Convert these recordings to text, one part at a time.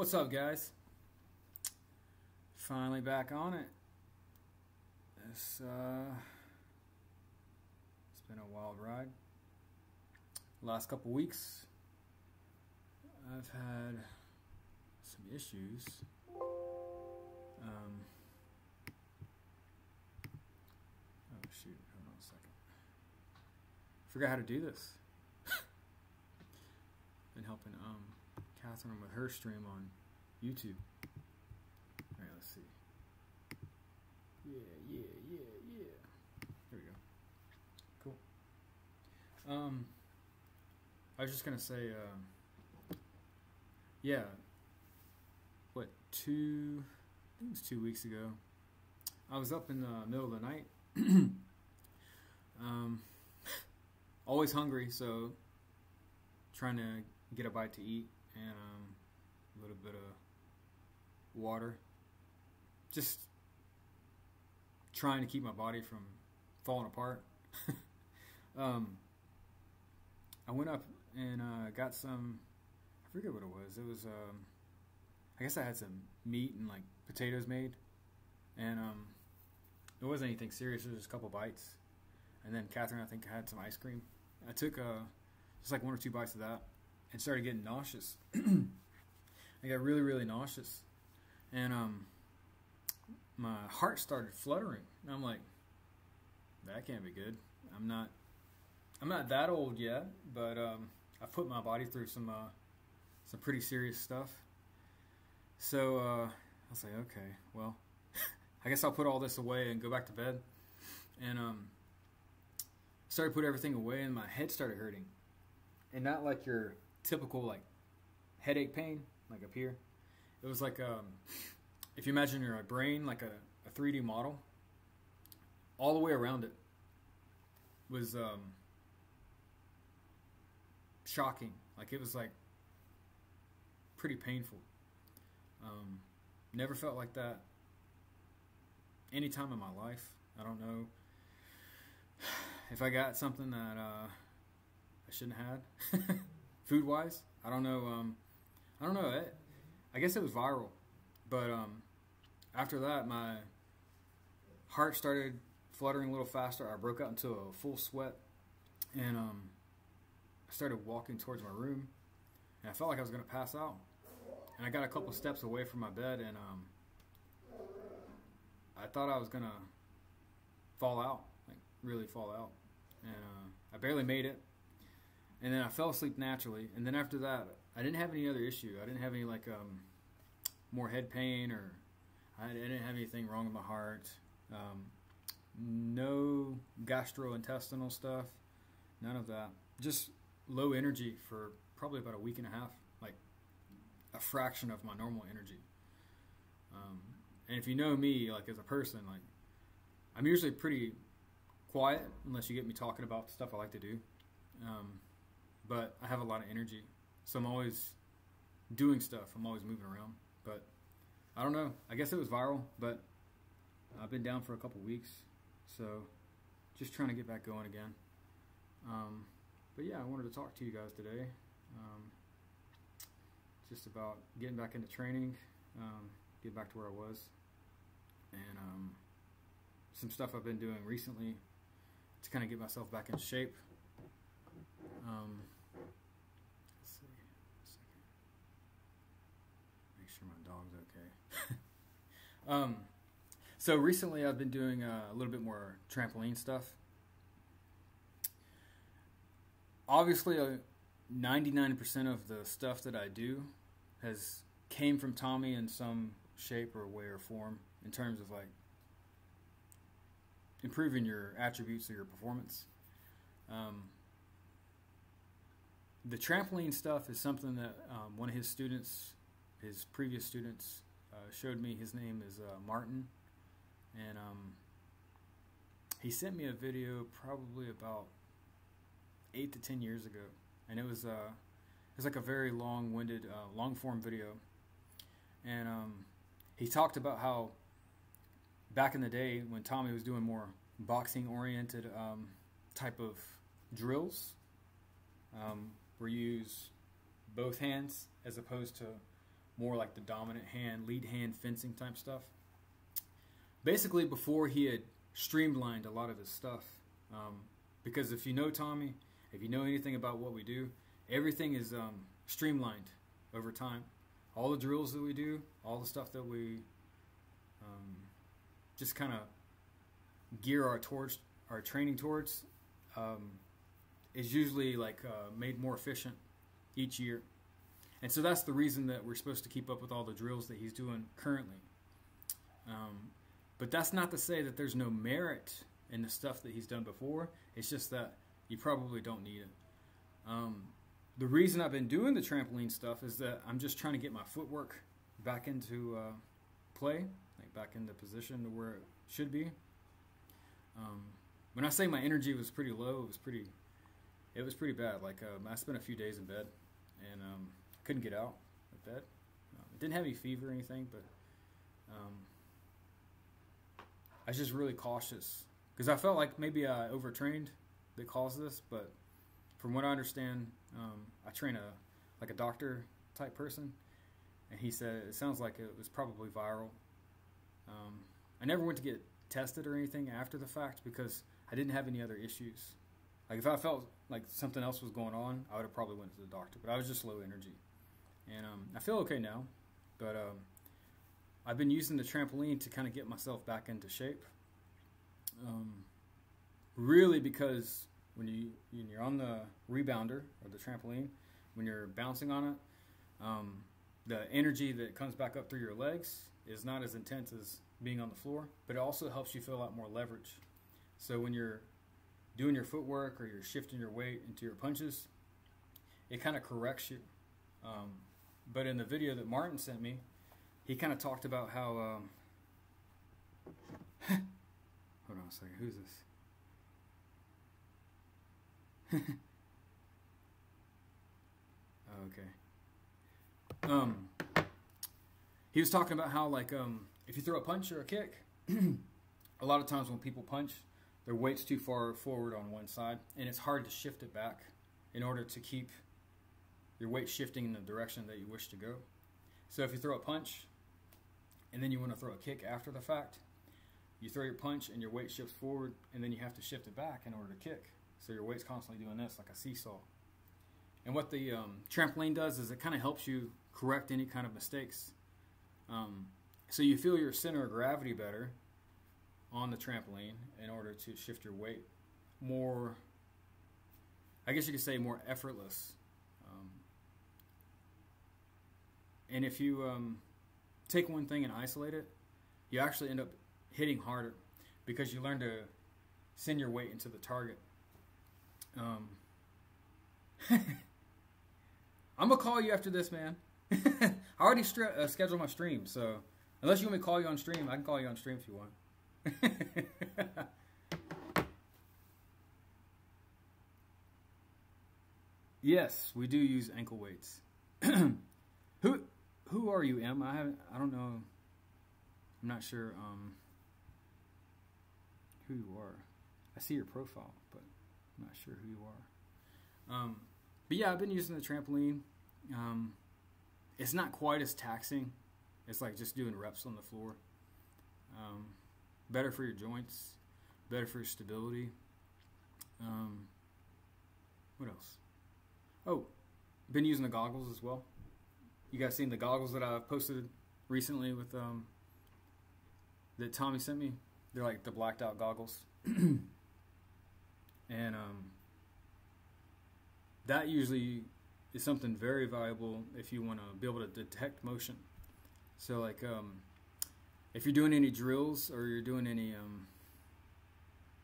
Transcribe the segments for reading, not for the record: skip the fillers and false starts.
What's up, guys? Finally back on it. It's been a wild ride. Last couple weeks, I've had some issues. Oh shoot! Hold on a second. Forgot how to do this. Been helping Catherine with her stream on YouTube. All right, let's see. Yeah. There we go. Cool. I was just gonna say, yeah. What, I think it was 2 weeks ago. I was up in the middle of the night. Always hungry, so trying to get a bite to eat and a little bit of water. Just trying to keep my body from falling apart. I went up and got some, I forget what it was. It was, I guess I had some meat and like potatoes made. And it wasn't anything serious, it was just a couple bites. And then Catherine, I think, had some ice cream. I took just like 1 or 2 bites of that and started getting nauseous. I got really, really nauseous. And my heart started fluttering. And I'm like, that can't be good. I'm not that old yet, but I put my body through some pretty serious stuff. So I was like, okay, well, I guess I'll put all this away and go back to bed. And started to put everything away, and my head started hurting. And not like your typical like headache pain, like up here. It was like if you imagine your brain like a 3D model, all the way around it was shocking. Like, it was like pretty painful. Never felt like that any time in my life. I don't know if I got something that I shouldn't have had food wise. I don't know. I guess it was viral, but after that my heart started fluttering a little faster. I broke out into a full sweat, and I started walking towards my room, and I felt like I was going to pass out. And I got a couple steps away from my bed, and I thought I was going to fall out, like really fall out. And I barely made it. And then I fell asleep naturally. And then after that, I didn't have any other issue. I didn't have any like more head pain, or I didn't have anything wrong with my heart. No gastrointestinal stuff. None of that. Just low energy for probably about a week and a half. Like a fraction of my normal energy. And if you know me, like as a person, like I'm usually pretty quiet unless you get me talking about the stuff I like to do. But I have a lot of energy, so I'm always doing stuff. I'm always moving around. But I don't know. I guess it was viral, but I've been down for a couple weeks, so just trying to get back going again. But yeah, I wanted to talk to you guys today, just about getting back into training, get back to where I was, and some stuff I've been doing recently to kind of get myself back in shape. Let's see, a second. Make sure my dog's okay. So recently I've been doing a little bit more trampoline stuff. Obviously, 99% of the stuff that I do came from Tommy in some shape or way or form, in terms of like improving your attributes of your performance. The trampoline stuff is something that one of his students, his previous students, showed me. His name is Martin, and he sent me a video probably about 8 to 10 years ago, and it was like a very long-winded, long-form video, and he talked about how back in the day when Tommy was doing more boxing-oriented type of drills, where you use both hands as opposed to more like the dominant hand, lead hand fencing type stuff. Basically, before he had streamlined a lot of his stuff. Because if you know Tommy, if you know anything about what we do, everything is streamlined over time. All the drills that we do, all the stuff that we just kind of gear our training towards, is usually like made more efficient each year. And so that's the reason that we're supposed to keep up with all the drills that he's doing currently. But that's not to say that there's no merit in the stuff that he's done before. It's just that you probably don't need it. The reason I've been doing the trampoline stuff is that I'm just trying to get my footwork back into play, like back into position to where it should be. When I say my energy was pretty low, it was pretty bad. Like I spent a few days in bed and couldn't get out of bed. Didn't have any fever or anything, but I was just really cautious because I felt like maybe I overtrained that caused this. But from what I understand, I train a doctor type person, and he said it sounds like it was probably viral. I never went to get tested or anything after the fact because I didn't have any other issues. Like if I felt like something else was going on, I would have probably went to the doctor. But I was just low energy, and I feel okay now. But I've been using the trampoline to kind of get myself back into shape. Really, because when you're on the rebounder or the trampoline, when you're bouncing on it, the energy that comes back up through your legs is not as intense as being on the floor, but it also helps you feel a lot more leverage. So when you're doing your footwork or you're shifting your weight into your punches, it kind of corrects you. But in the video that Martin sent me, he kind of talked about how hold on a second, who's this? Okay. He was talking about how like if you throw a punch or a kick, a lot of times when people punch, their weight's too far forward on one side, and it's hard to shift it back in order to keep your weight shifting in the direction that you wish to go. So if you throw a punch and then you want to throw a kick after the fact, you throw your punch and your weight shifts forward, and then you have to shift it back in order to kick. So your weight's constantly doing this like a seesaw. And what the trampoline does is it kind of helps you correct any kind of mistakes. So you feel your center of gravity better on the trampoline in order to shift your weight more, I guess you could say more effortless. And if you take one thing and isolate it, you actually end up hitting harder because you learn to send your weight into the target. I'm gonna call you after this, man. I already scheduled my stream, so unless you want me to call you on stream, I can call you on stream if you want. Yes, we do use ankle weights. Who are you, Em? I don't know. I'm not sure who you are. I see your profile, but I'm not sure who you are. But yeah, I've been using the trampoline. It's not quite as taxing. It's like just doing reps on the floor. Better for your joints, better for your stability. What else? Oh, been using the goggles as well. You guys seen the goggles that I posted recently with that Tommy sent me? They're like the blacked out goggles. And that usually is something very valuable if you want to be able to detect motion. So like if you're doing any drills or you're doing any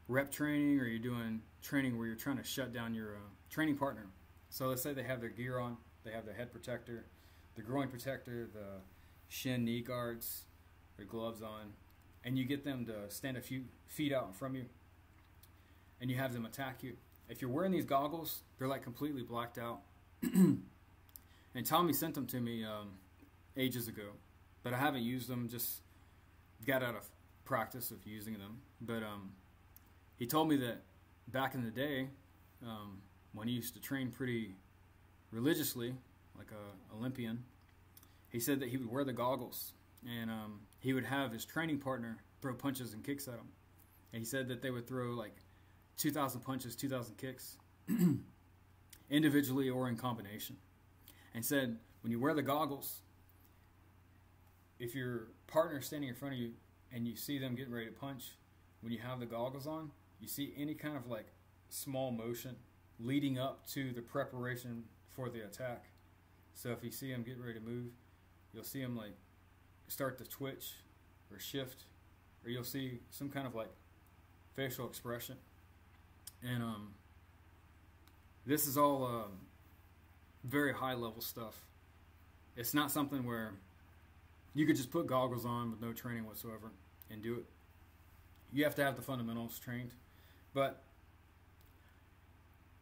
rep training, or you're doing training where you're trying to shut down your training partner. So let's say they have their gear on, they have their head protector, the groin protector, the shin knee guards, their gloves on, and you get them to stand a few feet out in front of you, and you have them attack you. If you're wearing these goggles, they're like completely blacked out. And Tommy sent them to me ages ago, but I haven't used them, just got out of practice of using them. But he told me that back in the day, when he used to train pretty religiously, like a Olympian, he said that he would wear the goggles, and he would have his training partner throw punches and kicks at him. And he said that they would throw like 2,000 punches, 2,000 kicks, individually or in combination. And said when you wear the goggles, if your partner's standing in front of you and you see them getting ready to punch, when you have the goggles on, you see any kind of like small motion leading up to the preparation for the attack. So if you see them getting ready to move, you'll see them like start to twitch or shift, or you'll see some kind of like facial expression. And this is all very high level stuff. It's not something where you could just put goggles on with no training whatsoever and do it. You have to have the fundamentals trained. But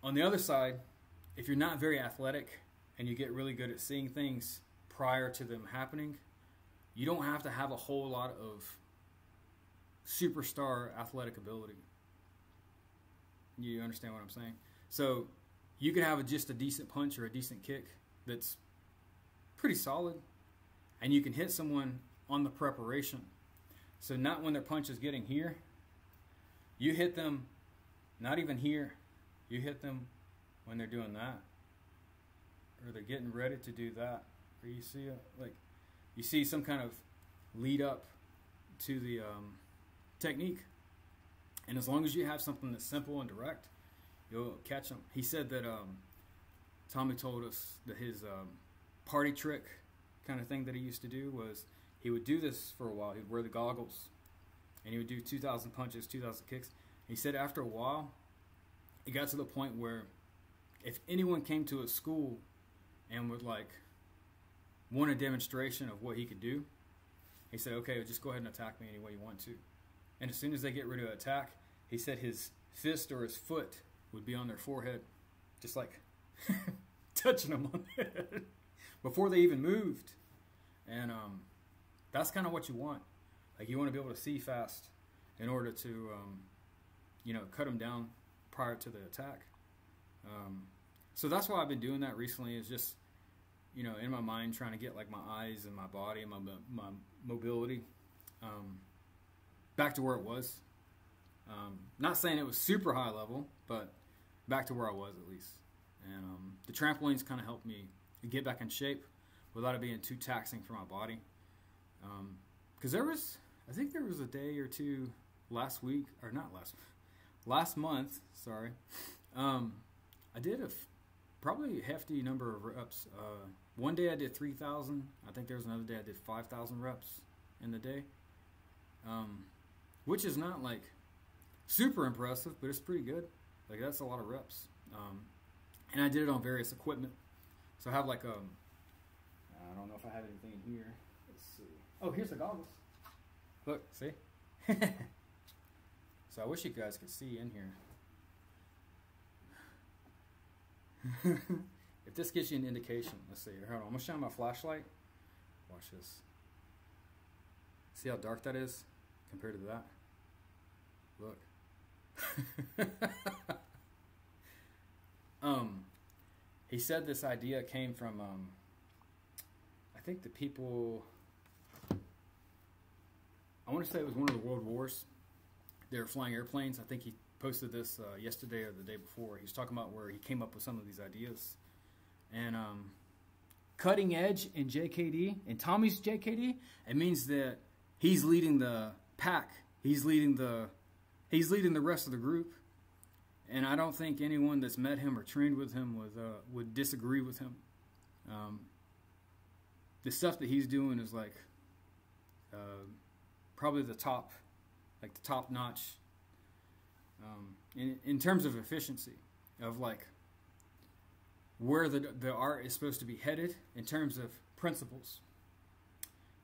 on the other side, if you're not very athletic and you get really good at seeing things prior to them happening, you don't have to have a whole lot of superstar athletic ability. You understand what I'm saying? So you could have just a decent punch or a decent kick that's pretty solid, and you can hit someone on the preparation. So not when their punch is getting here. You hit them not even here. You hit them when they're doing that, or they're getting ready to do that, or you see you see some kind of lead up to the technique. And as long as you have something that's simple and direct, you'll catch them. He said that Tommy told us that his party trick kind of thing that he used to do was he would do this for a while. He'd wear the goggles, and he would do 2,000 punches, 2,000 kicks. He said after a while, it got to the point where if anyone came to his school and would like want a demonstration of what he could do, he said, okay, just go ahead and attack me any way you want to. And as soon as they get ready to attack, he said his fist or his foot would be on their forehead, just like touching them on the head before they even moved. And that's kind of what you want. Like, you want to be able to see fast in order to, cut them down prior to the attack. So that's why I've been doing that recently, is just, in my mind, trying to get like my eyes and my body and my mobility back to where it was. Not saying it was super high level, but back to where I was at least. And the trampolines kind of helped me get back in shape without it being too taxing for my body. Because I think there was a day or two last month, sorry. I did probably a hefty number of reps. One day I did 3,000. I think there was another day I did 5,000 reps in the day. Which is not like super impressive, but it's pretty good. Like, that's a lot of reps. And I did it on various equipment. So I have like I don't know if I have anything in here. Let's see. Oh, here's the goggles. Look, see? So I wish you guys could see in here. If this gives you an indication, let's see. Hold on, I'm gonna shine my flashlight. Watch this. See how dark that is compared to that? Look. He said this idea came from I think the people, I want to say it was one of the world wars. They were flying airplanes. I think he posted this yesterday or the day before. He was talking about where he came up with some of these ideas. And cutting edge in JKD, in Tommy's JKD, it means that he's leading the pack. He's leading the rest of the group. And I don't think anyone that's met him or trained with him would disagree with him. The stuff that he's doing is like probably the top notch in terms of efficiency, of like where the art is supposed to be headed in terms of principles.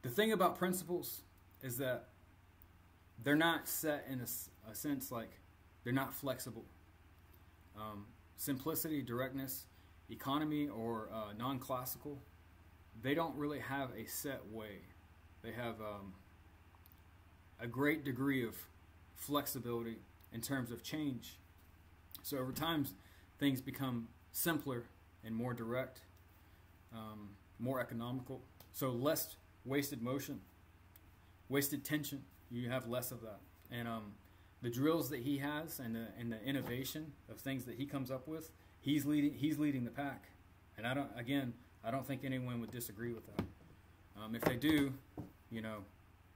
The thing about principles is that they're not set in a sense, like they're not flexible. Simplicity, directness, economy, or non-classical, they don't really have a set way. They have a great degree of flexibility in terms of change. So over time, things become simpler and more direct, more economical. So less wasted motion, wasted tension. You have less of that. And the drills that he has and the innovation of things that he comes up with, he's leading the pack. And I don't think anyone would disagree with that. If they do,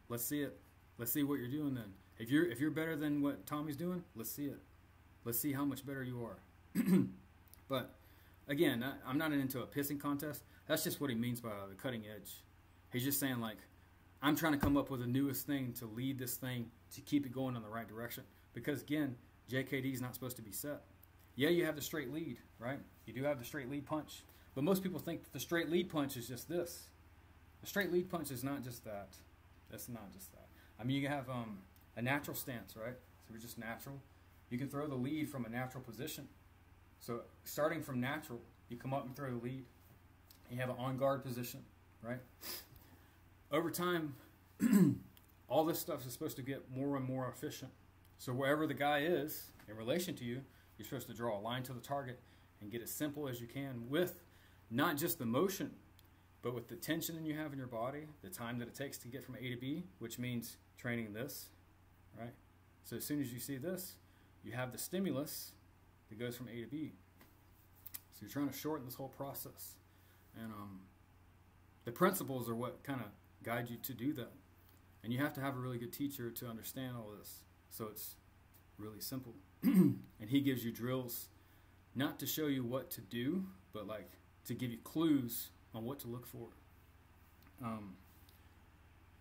let's see it. Let's see what you're doing then. If you're better than what Tommy's doing, let's see it. Let's see how much better you are. But again, I'm not into a pissing contest. That's just what he means by the cutting edge. He's just saying, like, I'm trying to come up with the newest thing to lead this thing to keep it going in the right direction. Because again, JKD is not supposed to be set. Yeah, you have the straight lead, right? You do have the straight lead punch. But most people think that the straight lead punch is just this. The straight lead punch is not just that. That's not just that. I mean, you have a natural stance, right? So it's just natural. You can throw the lead from a natural position. So starting from natural, you come up and throw the lead. You have an on-guard position, right? Over time, all this stuff is supposed to get more and more efficient. So wherever the guy is in relation to you, you're supposed to draw a line to the target and get as simple as you can with not just the motion, but with the tension that you have in your body, the time that it takes to get from A to B, which means training this, right? So as soon as you see this, you have the stimulus that goes from A to B. So you're trying to shorten this whole process. And the principles are what kind of guide you to do that. And you have to have a really good teacher to understand all this. So it's really simple. And he gives you drills not to show you what to do, but like to give you clues on what to look for.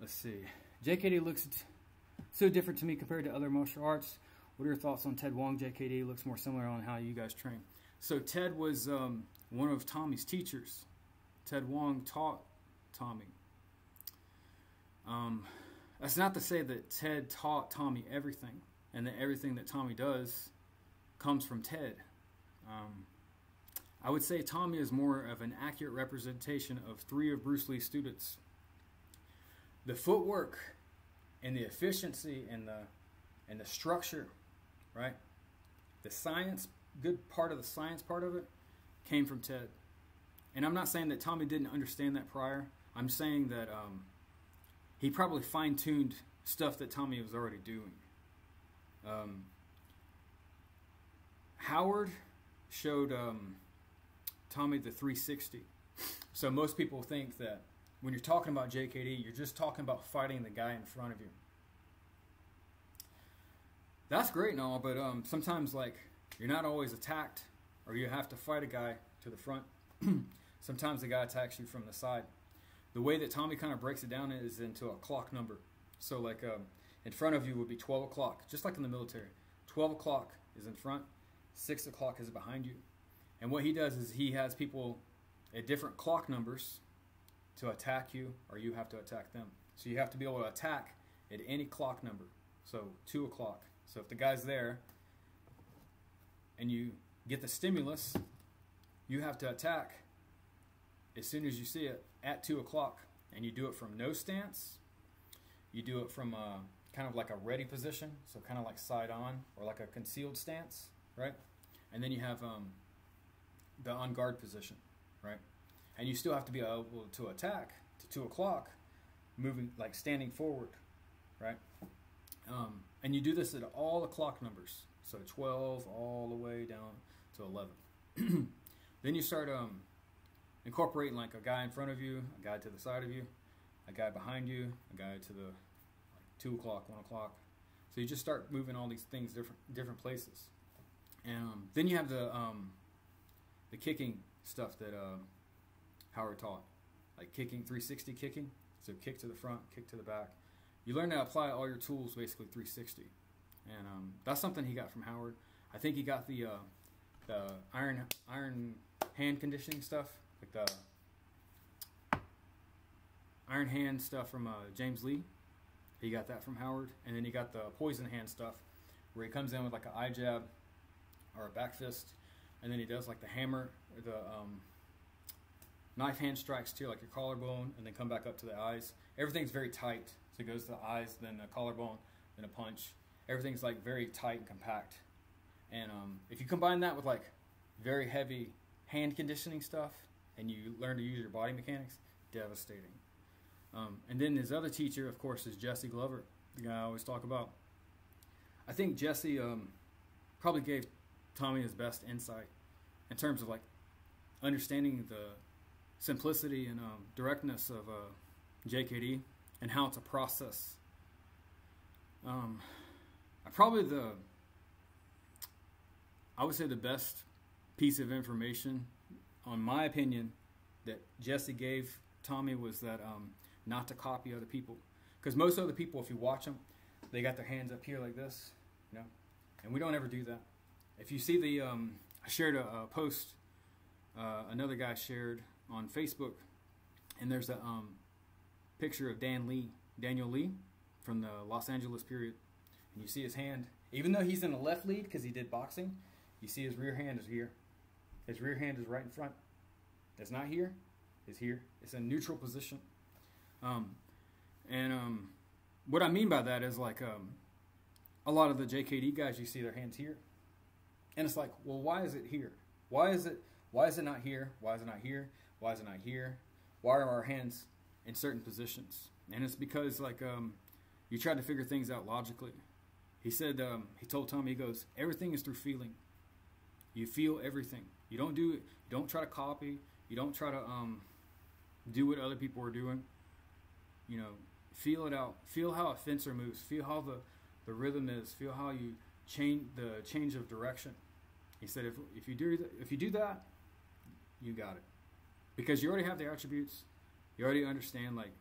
Let's see. JKD looks so different to me compared to other martial arts. What are your thoughts on Ted Wong? JKD looks more similar on how you guys train. So Ted was one of Tommy's teachers. Ted Wong taught Tommy. That's not to say that Ted taught Tommy everything, and that everything that Tommy does comes from Ted. I would say Tommy is more of an accurate representation of 3 of Bruce Lee's students. The footwork and the efficiency and the structure, right? The science, good part of the science part of it came from Ted. And I'm not saying that Tommy didn't understand that prior. I'm saying that he probably fine-tuned stuff that Tommy was already doing. Howard showed Tommy the 360. So most people think that when you're talking about JKD, you're just talking about fighting the guy in front of you. That's great and all, but sometimes, like, you're not always attacked, or you have to fight a guy to the front. Sometimes the guy attacks you from the side. The way that Tommy kind of breaks it down is into a clock number. So like in front of you would be 12 o'clock, just like in the military. 12 o'clock is in front, 6 o'clock is behind you. And what he does is he has people at different clock numbers to attack you, or you have to attack them. So you have to be able to attack at any clock number. So 2 o'clock. So if the guy's there and you get the stimulus, you have to attack as soon as you see it at 2 o'clock. And you do it from no stance. You do it from kind of like a ready position, so kind of like side on, or like a concealed stance, right? And then you have the on guard position, right? And you still have to be able to attack to 2 o'clock, moving, like standing forward, right? And you do this at all the clock numbers, so 12 all the way down to 11. Then you start incorporating like a guy in front of you, a guy to the side of you, a guy behind you, a guy to the 2 o'clock, 1 o'clock. So you just start moving all these things different places. And then you have the kicking stuff that Howard taught, like kicking, 360 kicking. So kick to the front, kick to the back. You learn to apply all your tools basically 360, and that's something he got from Howard. I think he got the iron hand conditioning stuff, like the iron hand stuff from James Lee. He got that from Howard, and then he got the poison hand stuff, where he comes in with like an eye jab or a back fist, and then he does like the hammer, or the knife hand strikes to like your collarbone, and then come back up to the eyes. Everything's very tight, so it goes to the eyes, then the collarbone, then a punch. Everything's like very tight and compact. And if you combine that with like very heavy hand conditioning stuff, and you learn to use your body mechanics, devastating. And then his other teacher, of course, is Jesse Glover, the guy I always talk about. I think Jesse probably gave Tommy his best insight in terms of like understanding the simplicity and directness of JKD and how it's a process. I would say the best piece of information, on my opinion, that Jesse gave Tommy was that not to copy other people. Because most other people, if you watch them, they got their hands up here like this, you know, and we don't ever do that. If you see the, I shared a post, another guy shared on Facebook, and there's a picture of Daniel Lee from the Los Angeles period, and you see his hand, even though he's in the left lead because he did boxing, you see his rear hand is here. His rear hand is right in front. It's not here. It's here. It's in neutral position. What I mean by that is like a lot of the JKD guys, you see their hands here, and it's like, well, why is it here? Why is it not here? Why is it not here? Why is it not here? Why are our hands in certain positions? And it's because like you try to figure things out logically. He said he told Tommy, he goes, everything is through feeling. You feel everything. You don't do it. You don't try to copy. You don't try to do what other people are doing. You know, feel it out. Feel how a fencer moves. Feel how the rhythm is. Feel how you change of direction. He said, if you do that, you got it, because you already have the attributes. You already understand like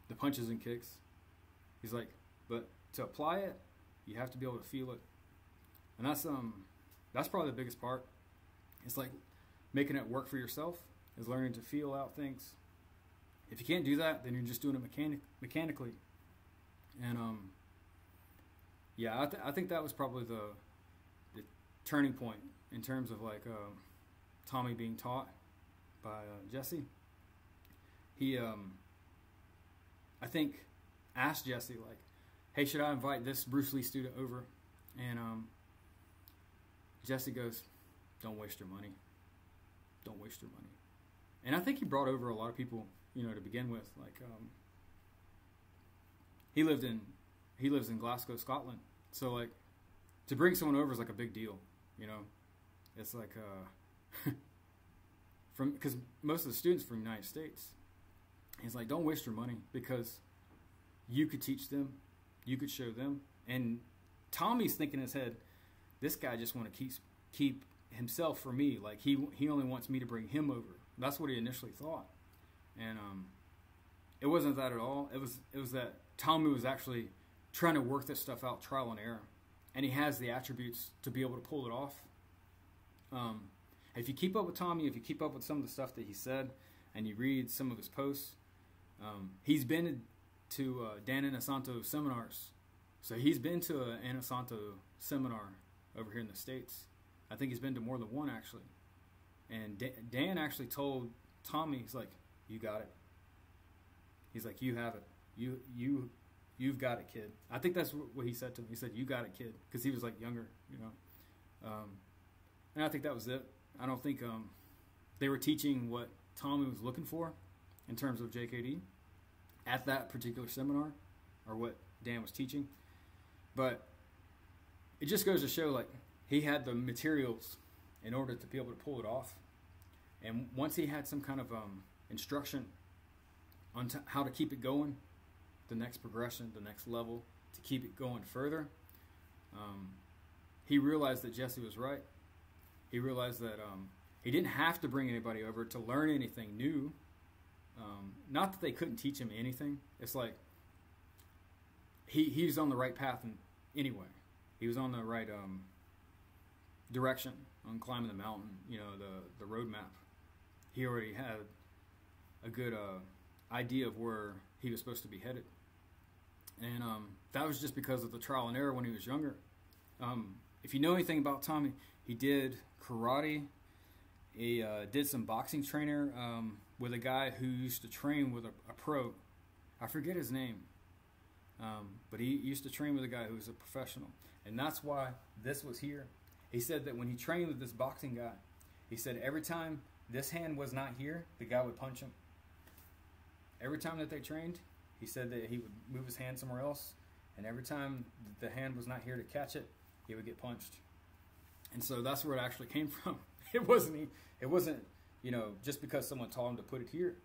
the punches and kicks. He's like, but to apply it, you have to be able to feel it, and that's probably the biggest part. It's like making it work for yourself is learning to feel out things. If you can't do that, then you're just doing it mechanically. And yeah, I think that was probably the turning point in terms of like Tommy being taught by Jesse. He I think asked Jesse like, hey, should I invite this Bruce Lee student over? And Jesse goes, don't waste your money. Don't waste your money. And I think he brought over a lot of people, you know, to begin with. Like he lives in Glasgow, Scotland. So like to bring someone over is like a big deal, you know. It's like because most of the students from the United States. He's like, don't waste your money, because you could teach them, you could show them. And Tommy's thinking in his head, this guy just want to keep himself for me. Like he only wants me to bring him over. That's what he initially thought. And it wasn't that at all. It was that Tommy was actually trying to work this stuff out, trial and error, and he has the attributes to be able to pull it off. If you keep up with Tommy, if you keep up with some of the stuff that he said, and you read some of his posts, he's been to Dan Inosanto seminars. So he's been to an Inosanto seminar over here in the States. I think he's been to more than one, actually. And Dan actually told Tommy, he's like, you got it. He's like, you have it. You've got it, kid. I think that's what he said to him. He said, you got it, kid. Because he was like younger, you know. And I think that was it. I don't think they were teaching what Tommy was looking for in terms of JKD at that particular seminar, or what Dan was teaching. But it just goes to show, like, he had the materials in order to be able to pull it off. And once he had some kind of instruction on how to keep it going, the next progression, the next level, to keep it going further, he realized that Jesse was right. He realized that he didn't have to bring anybody over to learn anything new. Not that they couldn't teach him anything. It's like he's on the right path anyway. He was on the right direction on climbing the mountain, you know, the roadmap. He already had a good idea of where he was supposed to be headed. And that was just because of the trial and error when he was younger. If you know anything about Tommy, he did karate. He did some boxing trainer with a guy who used to train with a pro. I forget his name. But he used to train with a guy who was a professional. And that's why this was here. He said that when he trained with this boxing guy, he said every time this hand was not here, the guy would punch him. every time that they trained, he said that he would move his hand somewhere else, and every time the hand was not here to catch it, he would get punched. And so that's where it actually came from. It wasn't, you know, just because someone told him to put it here.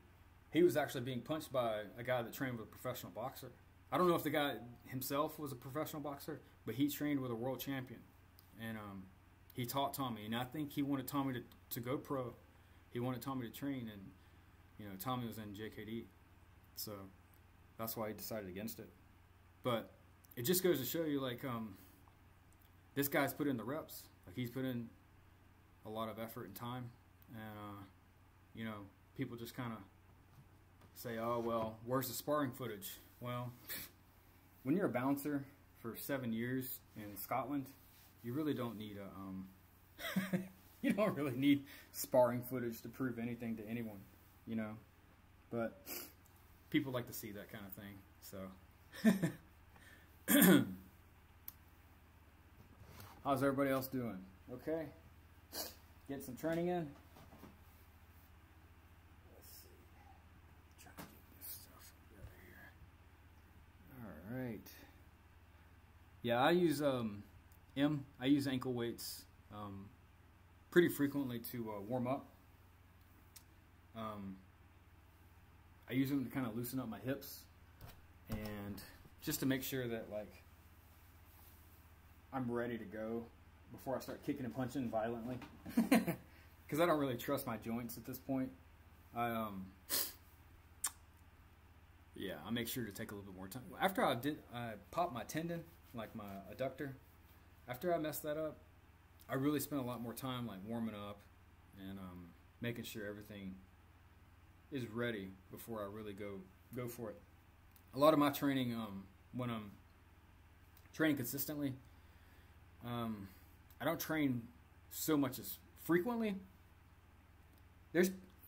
He was actually being punched by a guy that trained with a professional boxer. I don't know if the guy himself was a professional boxer, but he trained with a world champion. And he taught Tommy. And I think he wanted Tommy to go pro. He wanted Tommy to train. And, you know, Tommy was in JKD. So that's why he decided against it. But it just goes to show you, like, this guy's put in the reps. Like, he's put in a lot of effort and time. And, you know, people just kind of say, oh, well, where's the sparring footage? Well, when you're a bouncer for 7 years in Scotland, you really don't need you don't really need sparring footage to prove anything to anyone, you know. But people like to see that kind of thing. So, how's everybody else doing? Okay, get some training in. Right. Yeah, I use I use ankle weights pretty frequently to warm up. I use them to kind of loosen up my hips and just to make sure that, like, I'm ready to go before I start kicking and punching violently. Because I don't really trust my joints at this point. Yeah, I make sure to take a little bit more time. After I popped my tendon, like my adductor, after I messed that up, I really spent a lot more time, like, warming up and making sure everything is ready before I really go for it. A lot of my training, when I'm training consistently, I don't train so much as frequently.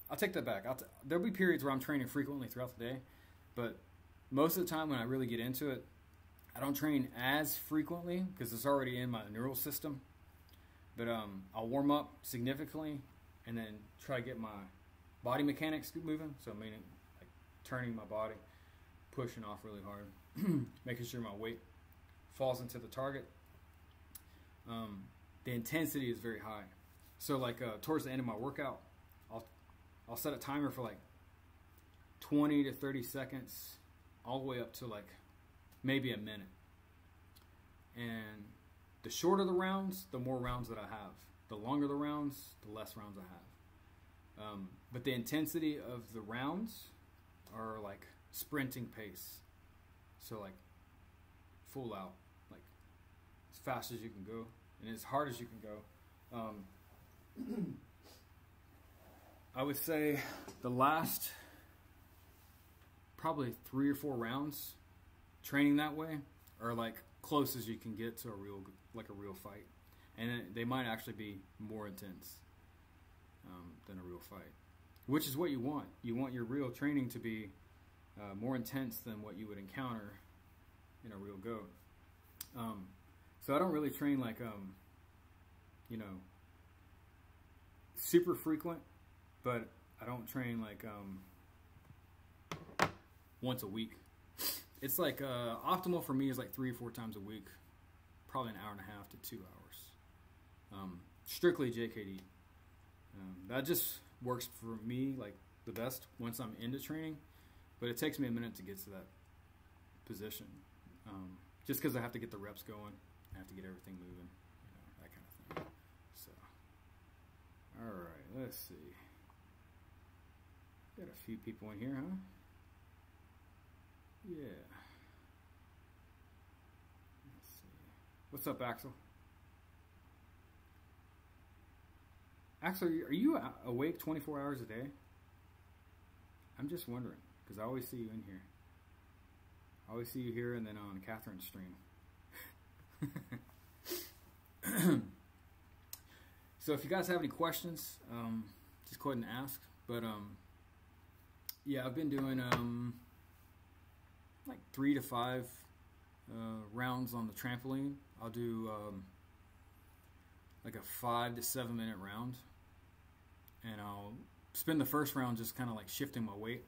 I'll take that back. There'll be periods where I'm training frequently throughout the day. But most of the time when I really get into it, I don't train as frequently because it's already in my neural system. But I'll warm up significantly and then try to get my body mechanics moving. So meaning, like, turning my body, pushing off really hard, making sure my weight falls into the target. The intensity is very high. So, like, towards the end of my workout, I'll set a timer for, like, 20 to 30 seconds, all the way up to, like, maybe a minute. And the shorter the rounds, the more rounds that I have. The longer the rounds, the less rounds I have. But the intensity of the rounds are, like, sprinting pace. So, like, full out, like, as fast as you can go and as hard as you can go. I would say the last probably 3 or 4 rounds training that way are, like, close as you can get to a real fight, and they might actually be more intense than a real fight, which is what you want. You want your real training to be more intense than what you would encounter in a real go. So I don't really train, like, you know, super frequent, but I don't train, like, once a week. It's like optimal for me is like 3 or 4 times a week, probably an hour and a half to 2 hours. Strictly JKD. That just works for me, like, the best once I'm into training, but it takes me a minute to get to that position, just because I have to get the reps going, I have to get everything moving, you know, that kind of thing. So, all right, let's see. Got a few people in here, huh? Yeah. Let's see. What's up, Axel? Axel, are you awake 24 hours a day? I'm just wondering, because I always see you in here. I always see you here and then on Catherine's stream. So if you guys have any questions, just go ahead and ask. But yeah, I've been doing like 3 to 5 rounds on the trampoline. I'll do like a 5 to 7 minute round, and I'll spend the first round just kind of like shifting my weight.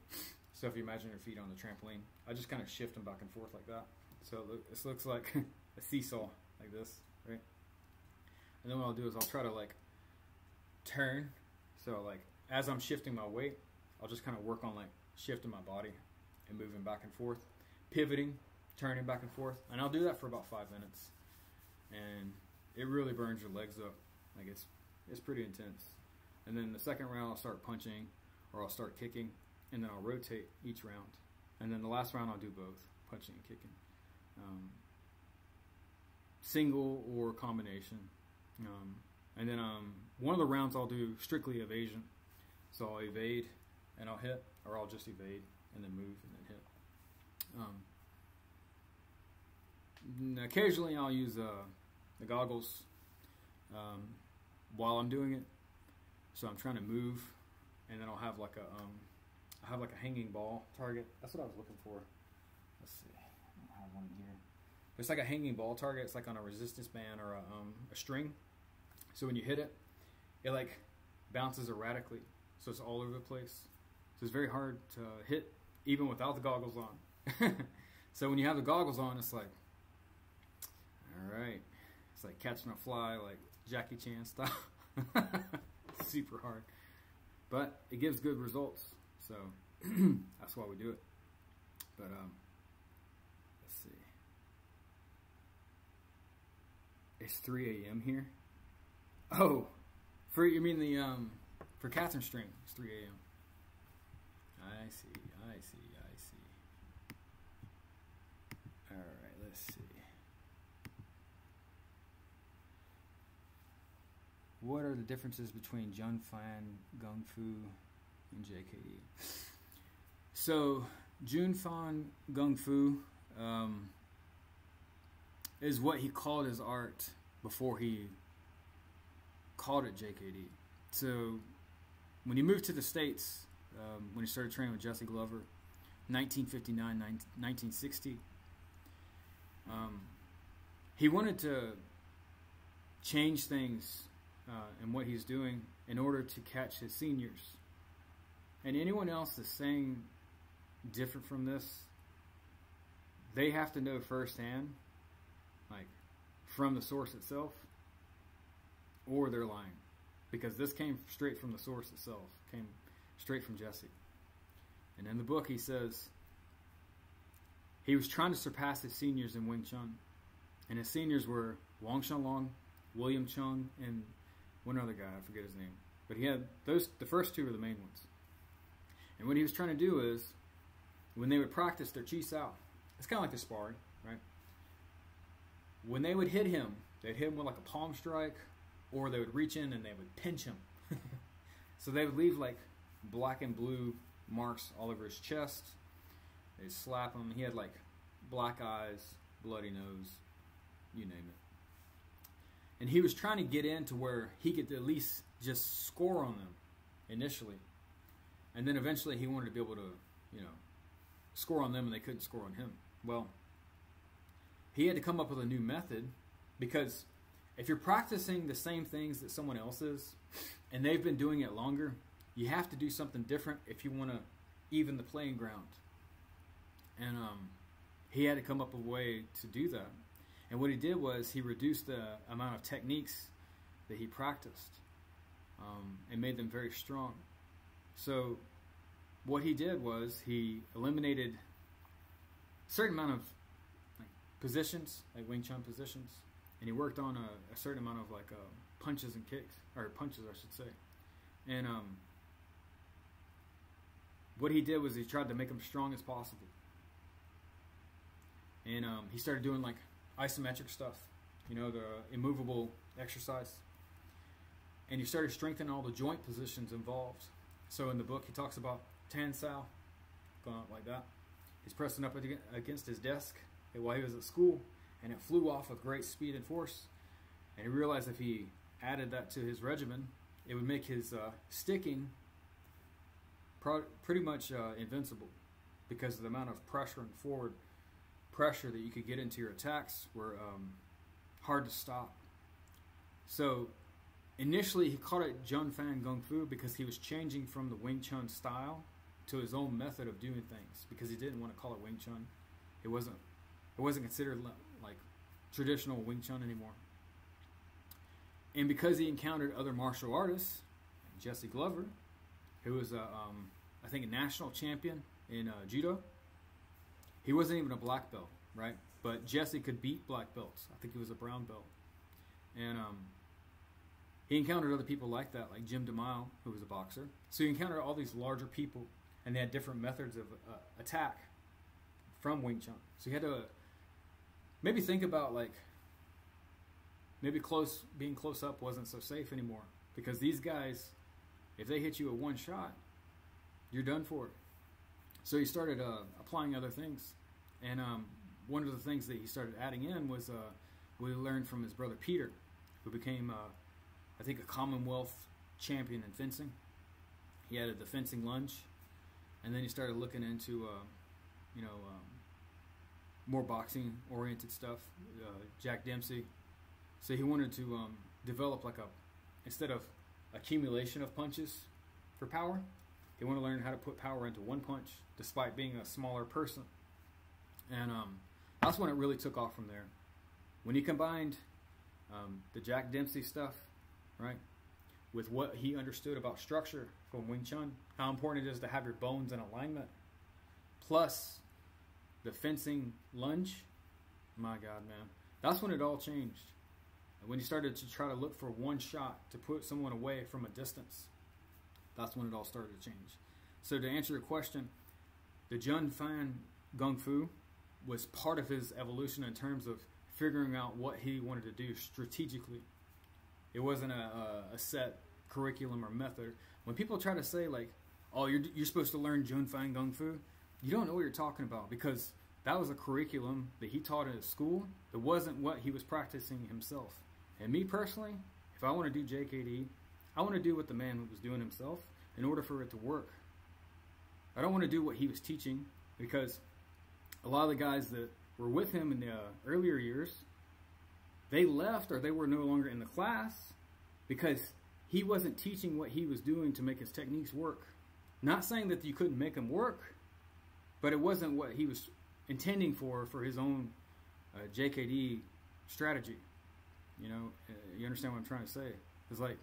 So if you imagine your feet on the trampoline, I just kind of shift them back and forth like that. So this looks like a seesaw, like this, right? And then what I'll do is I'll try to like turn. So like as I'm shifting my weight, I'll just kind of work on like shifting my body and moving back and forth, pivoting, turning back and forth. And I'll do that for about 5 minutes. And it really burns your legs up. Like it's pretty intense. And then the second round I'll start punching or I'll start kicking, and then I'll rotate each round. And then the last round I'll do both, punching and kicking. Single or combination. And then one of the rounds I'll do strictly evasion. So I'll evade and I'll hit, or I'll just evade and then move and then hit. Occasionally I'll use the goggles while I'm doing it. So I'm trying to move, and then I'll have like a hanging ball target. That's what I was looking for. Let's see, I don't have one here. It's like a hanging ball target. It's like on a resistance band or a string. So when you hit it, it like bounces erratically. So it's all over the place. So it's very hard to hit even without the goggles on. So when you have the goggles on, it's like, all right. It's like catching a fly, like Jackie Chan style. Super hard. But it gives good results. So that's why we do it. But let's see. It's 3 a.m. here. Oh, you mean the for Catherine String? It's 3 a.m. I see. All right, let's see. What are the differences between Jun Fan, Gung Fu, and JKD? So, Jun Fan Gung Fu is what he called his art before he called it JKD. So, when he moved to the States, when he started training with Jesse Glover, 1959, 1960, he wanted to change things in what he's doing in order to catch his seniors. And anyone else that's saying different from this, they have to know firsthand, like from the source itself, or they're lying. Because this came straight from the source itself, came straight from Jesse. And in the book he says he was trying to surpass his seniors in Wing Chun. And his seniors were Wang Shanlong, William Chung, and one other guy, I forget his name. But he had the first two were the main ones. And what he was trying to do is, when they would practice their chi sao, it's kind of like the sparring, right? When they would hit him, they'd hit him with like a palm strike, or they would reach in and they would pinch him. So they would leave like black and blue marks all over his chest. They'd slap him. He had like black eyes, bloody nose, you name it. And he was trying to get into where he could at least just score on them initially. And then eventually he wanted to be able to, score on them and they couldn't score on him. Well, he had to come up with a new method, because if you're practicing the same things that someone else is and they've been doing it longer, you have to do something different if you want to even the playing ground. And he had to come up with a way to do that. And what he did was he reduced the amount of techniques that he practiced and made them very strong. So what he did was he eliminated a certain amount of positions, like Wing Chun positions, and he worked on a certain amount of punches and kicks, or punches I should say. And what he did was he tried to make them strong as possible. And he started doing like isometric stuff, the immovable exercise. And he started strengthening all the joint positions involved. So in the book he talks about Tan Sao, going out like that. He's pressing up against his desk while he was at school, and it flew off with great speed and force. And he realized if he added that to his regimen, it would make his sticking pretty much invincible, because of the amount of pressure and forward pressure that you could get into your attacks were hard to stop. So initially he called it Jun Fan Gung Fu because he was changing from the Wing Chun style to his own method of doing things because he didn't want to call it Wing Chun. It wasn't considered like traditional Wing Chun anymore. And because he encountered other martial artists, Jesse Glover, who was I think a national champion in judo. He wasn't even a black belt, right? But Jesse could beat black belts. I think he was a brown belt. And he encountered other people like that, like Jim DeMille, who was a boxer. So he encountered all these larger people, and they had different methods of attack from Wing Chun. So he had to maybe think about, like, maybe being close up wasn't so safe anymore. Because these guys, if they hit you with one shot, you're done for it. So he started applying other things. And one of the things that he started adding in was we learned from his brother Peter, who became, I think, a Commonwealth champion in fencing. He added the fencing lunge. And then he started looking into, more boxing-oriented stuff, Jack Dempsey. So he wanted to develop instead of accumulation of punches for power, he wanted to learn how to put power into one punch despite being a smaller person. And that's when it really took off from there. When he combined the Jack Dempsey stuff, right, with what he understood about structure from Wing Chun, how important it is to have your bones in alignment, plus the fencing lunge, my God, man. That's when it all changed. When he started to try to look for one shot to put someone away from a distance, that's when it all started to change. So to answer your question, the Jun Fan Gung Fu was part of his evolution in terms of figuring out what he wanted to do strategically. It wasn't a set curriculum or method. When people try to say, like, oh, you're supposed to learn Jun Fan Gung Fu, you don't know what you're talking about, because that was a curriculum that he taught at his school. It wasn't what he was practicing himself. And me personally, if I want to do JKD, I want to do what the man was doing himself in order for it to work. I don't want to do what he was teaching, because a lot of the guys that were with him in the earlier years, they left or they were no longer in the class because he wasn't teaching what he was doing to make his techniques work. Not saying that you couldn't make them work, but it wasn't what he was intending for his own JKD strategy. You understand what I'm trying to say? It's like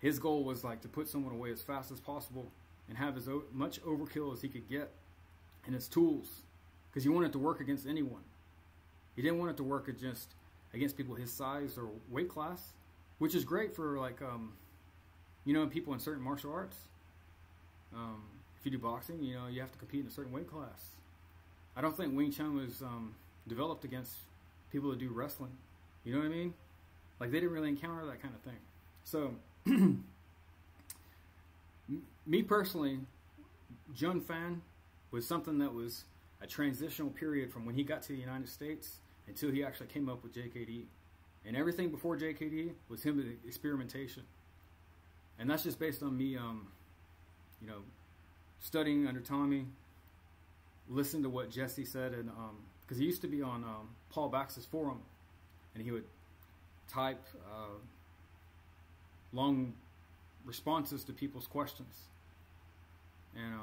his goal was like to put someone away as fast as possible and have as much overkill as he could get in his tools, because he wanted it to work against anyone. He didn't want it to work against people his size or weight class, which is great for, like, people in certain martial arts. If you do boxing, you have to compete in a certain weight class. I don't think Wing Chun was developed against people that do wrestling. You know what I mean? Like, they didn't really encounter that kind of thing. So, me personally, Jun Fan was something that was a transitional period from when he got to the United States until he actually came up with JKD. And everything before JKD was him with experimentation. And that's just based on me, studying under Tommy, listening to what Jesse said, and because he used to be on Paul Bax's forum, and he would type long responses to people's questions. And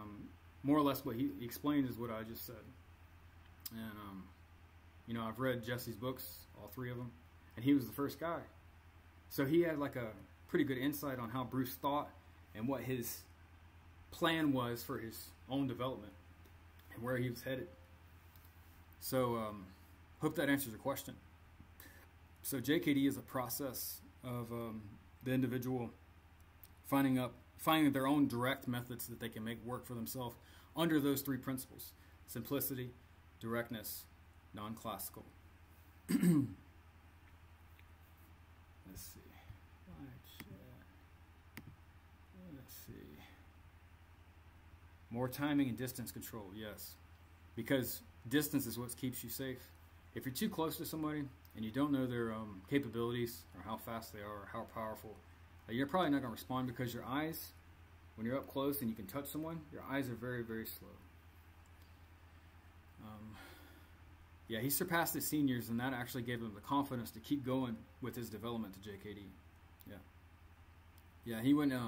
more or less what he explained is what I just said. And, I've read Jesse's books, all three of them, and he was the first guy. So he had like a pretty good insight on how Bruce thought and what his plan was for his own development and where he was headed. So, hope that answers your question. So JKD is a process of the individual finding their own direct methods that they can make work for themselves under those three principles: simplicity, directness, non-classical. Let's see. Let's see. More timing and distance control, yes. Because distance is what keeps you safe. If you're too close to somebody and you don't know their capabilities or how fast they are or how powerful, you're probably not going to respond, because your eyes, when you're up close and you can touch someone, your eyes are very, very slow. Yeah, he surpassed his seniors, and that actually gave him the confidence to keep going with his development to JKD. Yeah, he wouldn't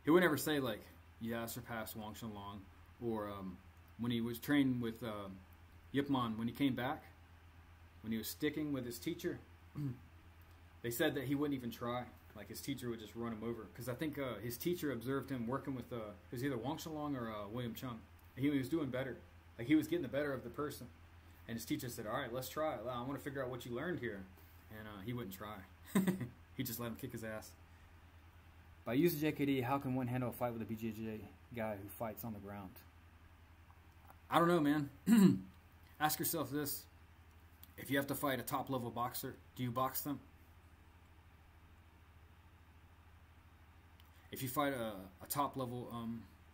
ever say, like, yeah, surpassed Wang Shenlong. Or when he was trained with Yip Man, when he came back, when he was sticking with his teacher, they said that he wouldn't even try. Like his teacher would just run him over. Because I think his teacher observed him working with, it was either Wang Shenlong or William Chung. And he was doing better. Like he was getting the better of the person. And his teacher said, all right, let's try it. I want to figure out what you learned here. And he wouldn't try. He just let him kick his ass. By using JKD, how can one handle a fight with a BJJ guy who fights on the ground? I don't know, man. Ask yourself this. If you have to fight a top-level boxer, do you box them? If you fight a top-level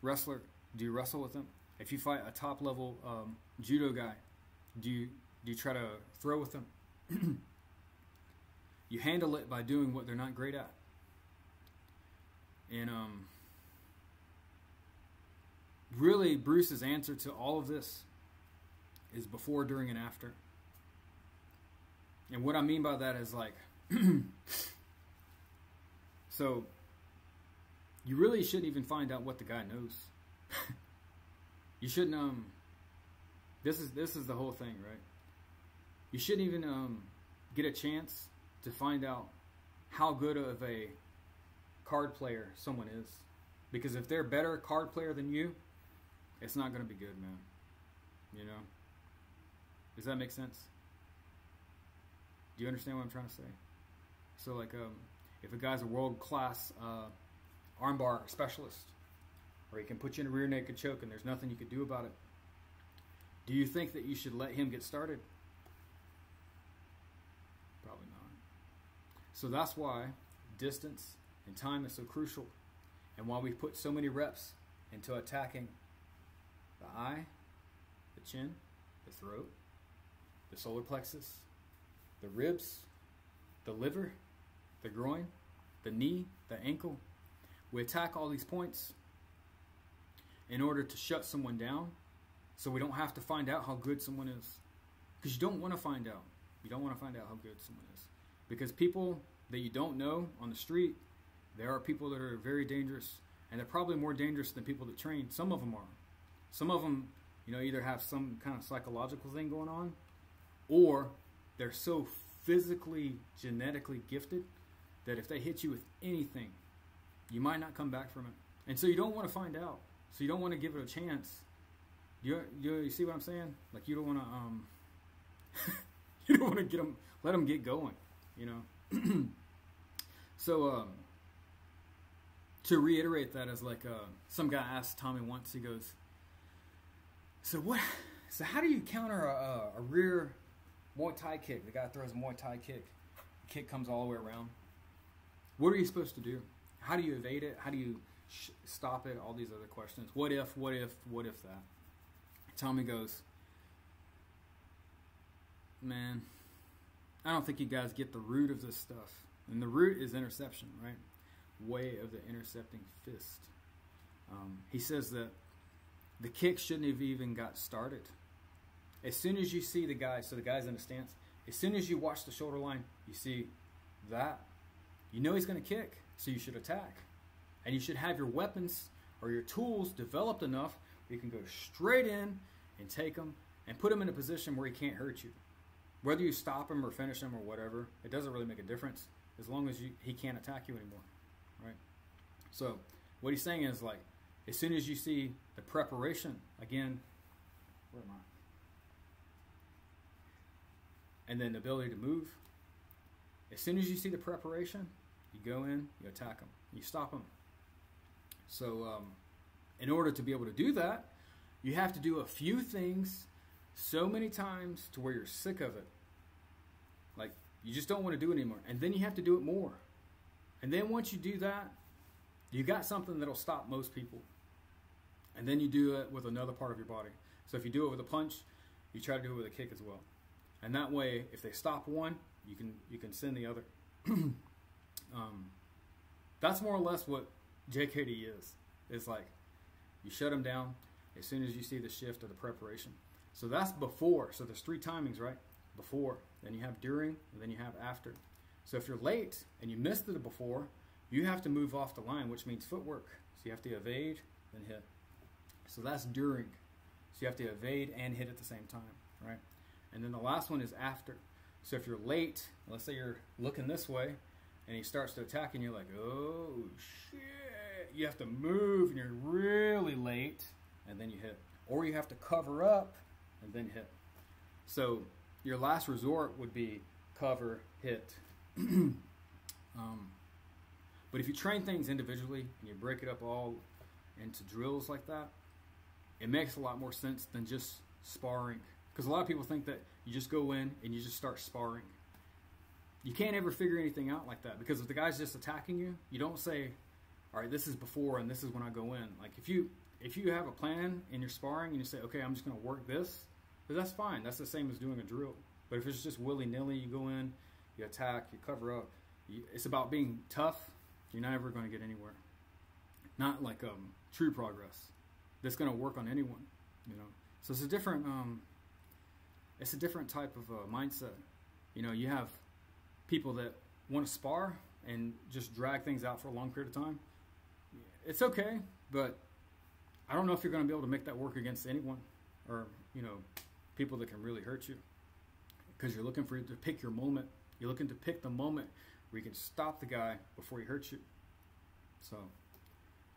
wrestler, do you wrestle with them? If you fight a top-level judo guy, do you try to throw with them? You handle it by doing what they're not great at. And really, Bruce's answer to all of this is before, during, and after. And what I mean by that is like, so you really shouldn't even find out what the guy knows. You shouldn't. This is the whole thing, right? You shouldn't even get a chance to find out how good of a card player someone is, because if they're a better card player than you, it's not going to be good, man. You know? Does that make sense? Do you understand what I'm trying to say? So like, if a guy's a world-class armbar specialist, or he can put you in a rear naked choke and there's nothing you could do about it, do you think that you should let him get started? Probably not. So that's why distance and time is so crucial, and why we put so many reps into attacking the eye, the chin, the throat, the solar plexus, the ribs, the liver, the groin, the knee, the ankle. We attack all these points in order to shut someone down, so we don't have to find out how good someone is. Because you don't want to find out. You don't want to find out how good someone is. Because people that you don't know on the street, there are people that are very dangerous, and they're probably more dangerous than people that train. Some of them are. Some of them, either have some kind of psychological thing going on, or they're so physically, genetically gifted that if they hit you with anything, you might not come back from it. And so you don't want to find out. So you don't want to give it a chance. You see what I'm saying? Like you don't want to you don't want to let them get going. So to reiterate that, as like some guy asked Tommy once, he goes, So how do you counter a rear Muay Thai kick? The guy throws a Muay Thai kick. The kick comes all the way around. What are you supposed to do? How do you evade it? How do you stop it? All these other questions. What if that? Tommy goes, man, I don't think you guys get the root of this stuff. And the root is interception, right? Way of the intercepting fist. He says that the kick shouldn't have even got started. As soon as you see the guy, so the guy's in a stance, as soon as you watch the shoulder line, you see that, you know he's going to kick, so you should attack. And you should have your weapons or your tools developed enough where you can go straight in and take him and put him in a position where he can't hurt you. Whether you stop him or finish him or whatever, it doesn't really make a difference as long as he can't attack you anymore, right? So what he's saying is, like, as soon as you see the preparation, again, where am I? And then the ability to move, as soon as you see the preparation, you go in, you attack him, you stop him. So in order to be able to do that, you have to do a few things so many times to where you're sick of it. Like, you just don't want to do it anymore. And then you have to do it more. And then once you do that, you got something that'll stop most people. And then you do it with another part of your body. So if you do it with a punch, you try to do it with a kick as well. And that way, if they stop one, you can send the other. That's more or less what JKD is. It's like, you shut them down as soon as you see the shift of the preparation. So that's before. So there's 3 timings, right? Before, then you have during, and then you have after. So if you're late and you missed the before, you have to move off the line, which means footwork. So you have to evade, then hit. So that's during. So you have to evade and hit at the same time, right? And then the last one is after. So if you're late, let's say you're looking this way, and he starts to attack, and you're like, oh shit, you have to move, and you're really late, and then you hit. Or you have to cover up, and then hit. So your last resort would be cover, hit. But if you train things individually, and you break it up all into drills like that, it makes a lot more sense than just sparring. Because a lot of people think that you just go in and you just start sparring. You can't ever figure anything out like that, because if the guy's just attacking you, you don't say, all right, this is before and this is when I go in. Like if you have a plan and you're sparring and you say, okay, I'm just going to work this, but that's fine. That's the same as doing a drill. But if it's just willy-nilly, you go in, you attack, you cover up. It's about being tough. You're not ever going to get anywhere. Not like true progress. That's going to work on anyone, you know. So it's a different type of mindset. You know, you have people that want to spar and just drag things out for a long period of time. It's okay, but I don't know if you're going to be able to make that work against anyone, or, you know, people that can really hurt you, because you're looking to pick your moment. You're looking to pick the moment where you can stop the guy before he hurts you. So,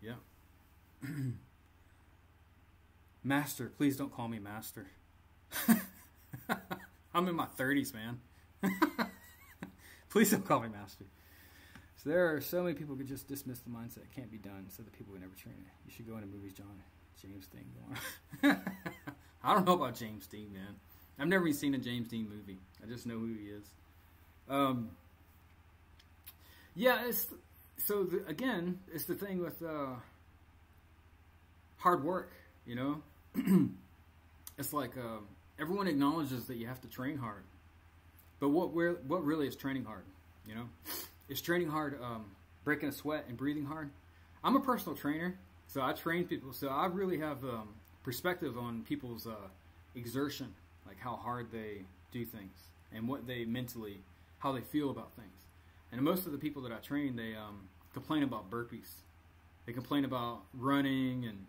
yeah. Master, please don't call me master. I'm in my 30s, man. Please don't call me master. So there are so many people who could just dismiss the mindset. It can't be done. So the people who never train it. You should go into movies, John. James Dean going. I don't know about James Dean, man. I've never even seen a James Dean movie. I just know who he is. Yeah, again, it's the thing with hard work, you know? It's like everyone acknowledges that you have to train hard. But what really is training hard, you know? Is training hard breaking a sweat and breathing hard? I'm a personal trainer, so I train people. So I really have perspective on people's exertion, like how hard they do things and what they mentally, how they feel about things. And most of the people that I train, they complain about burpees. They complain about running and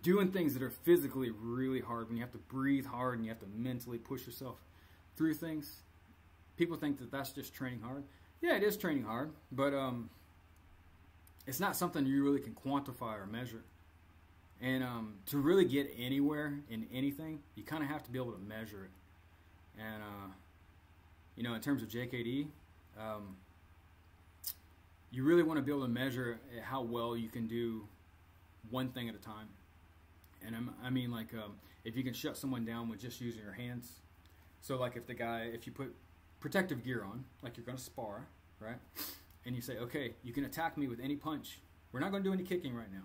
doing things that are physically really hard, when you have to breathe hard and you have to mentally push yourself through things. People think that that's just training hard. Yeah, it is training hard, but it's not something you really can quantify or measure. And to really get anywhere in anything, you kind of have to be able to measure it. And, you know, in terms of JKD, you really want to be able to measure how well you can do one thing at a time. And I mean, like, if you can shut someone down with just using your hands. So, like, if you put protective gear on, like you're going to spar, right? And you say, okay, you can attack me with any punch. We're not going to do any kicking right now,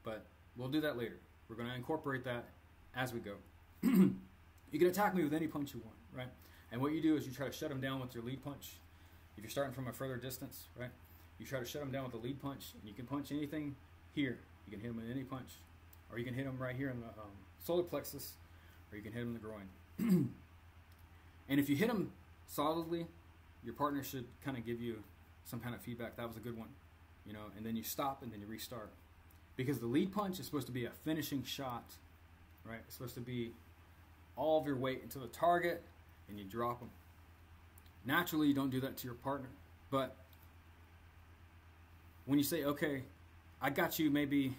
but we'll do that later. We're going to incorporate that as we go. You can attack me with any punch you want, right? And what you do is you try to shut them down with your lead punch. If you're starting from a further distance, right? You try to shut them down with the lead punch, and you can punch anything here. You can hit them with any punch. Or you can hit them right here in the solar plexus, or you can hit them in the groin. And if you hit them solidly, your partner should kind of give you some kind of feedback. That was a good one, you know. And then you stop, and then you restart, because the lead punch is supposed to be a finishing shot, right? It's supposed to be all of your weight into the target, and you drop them. Naturally, you don't do that to your partner, but when you say, okay, I got you maybe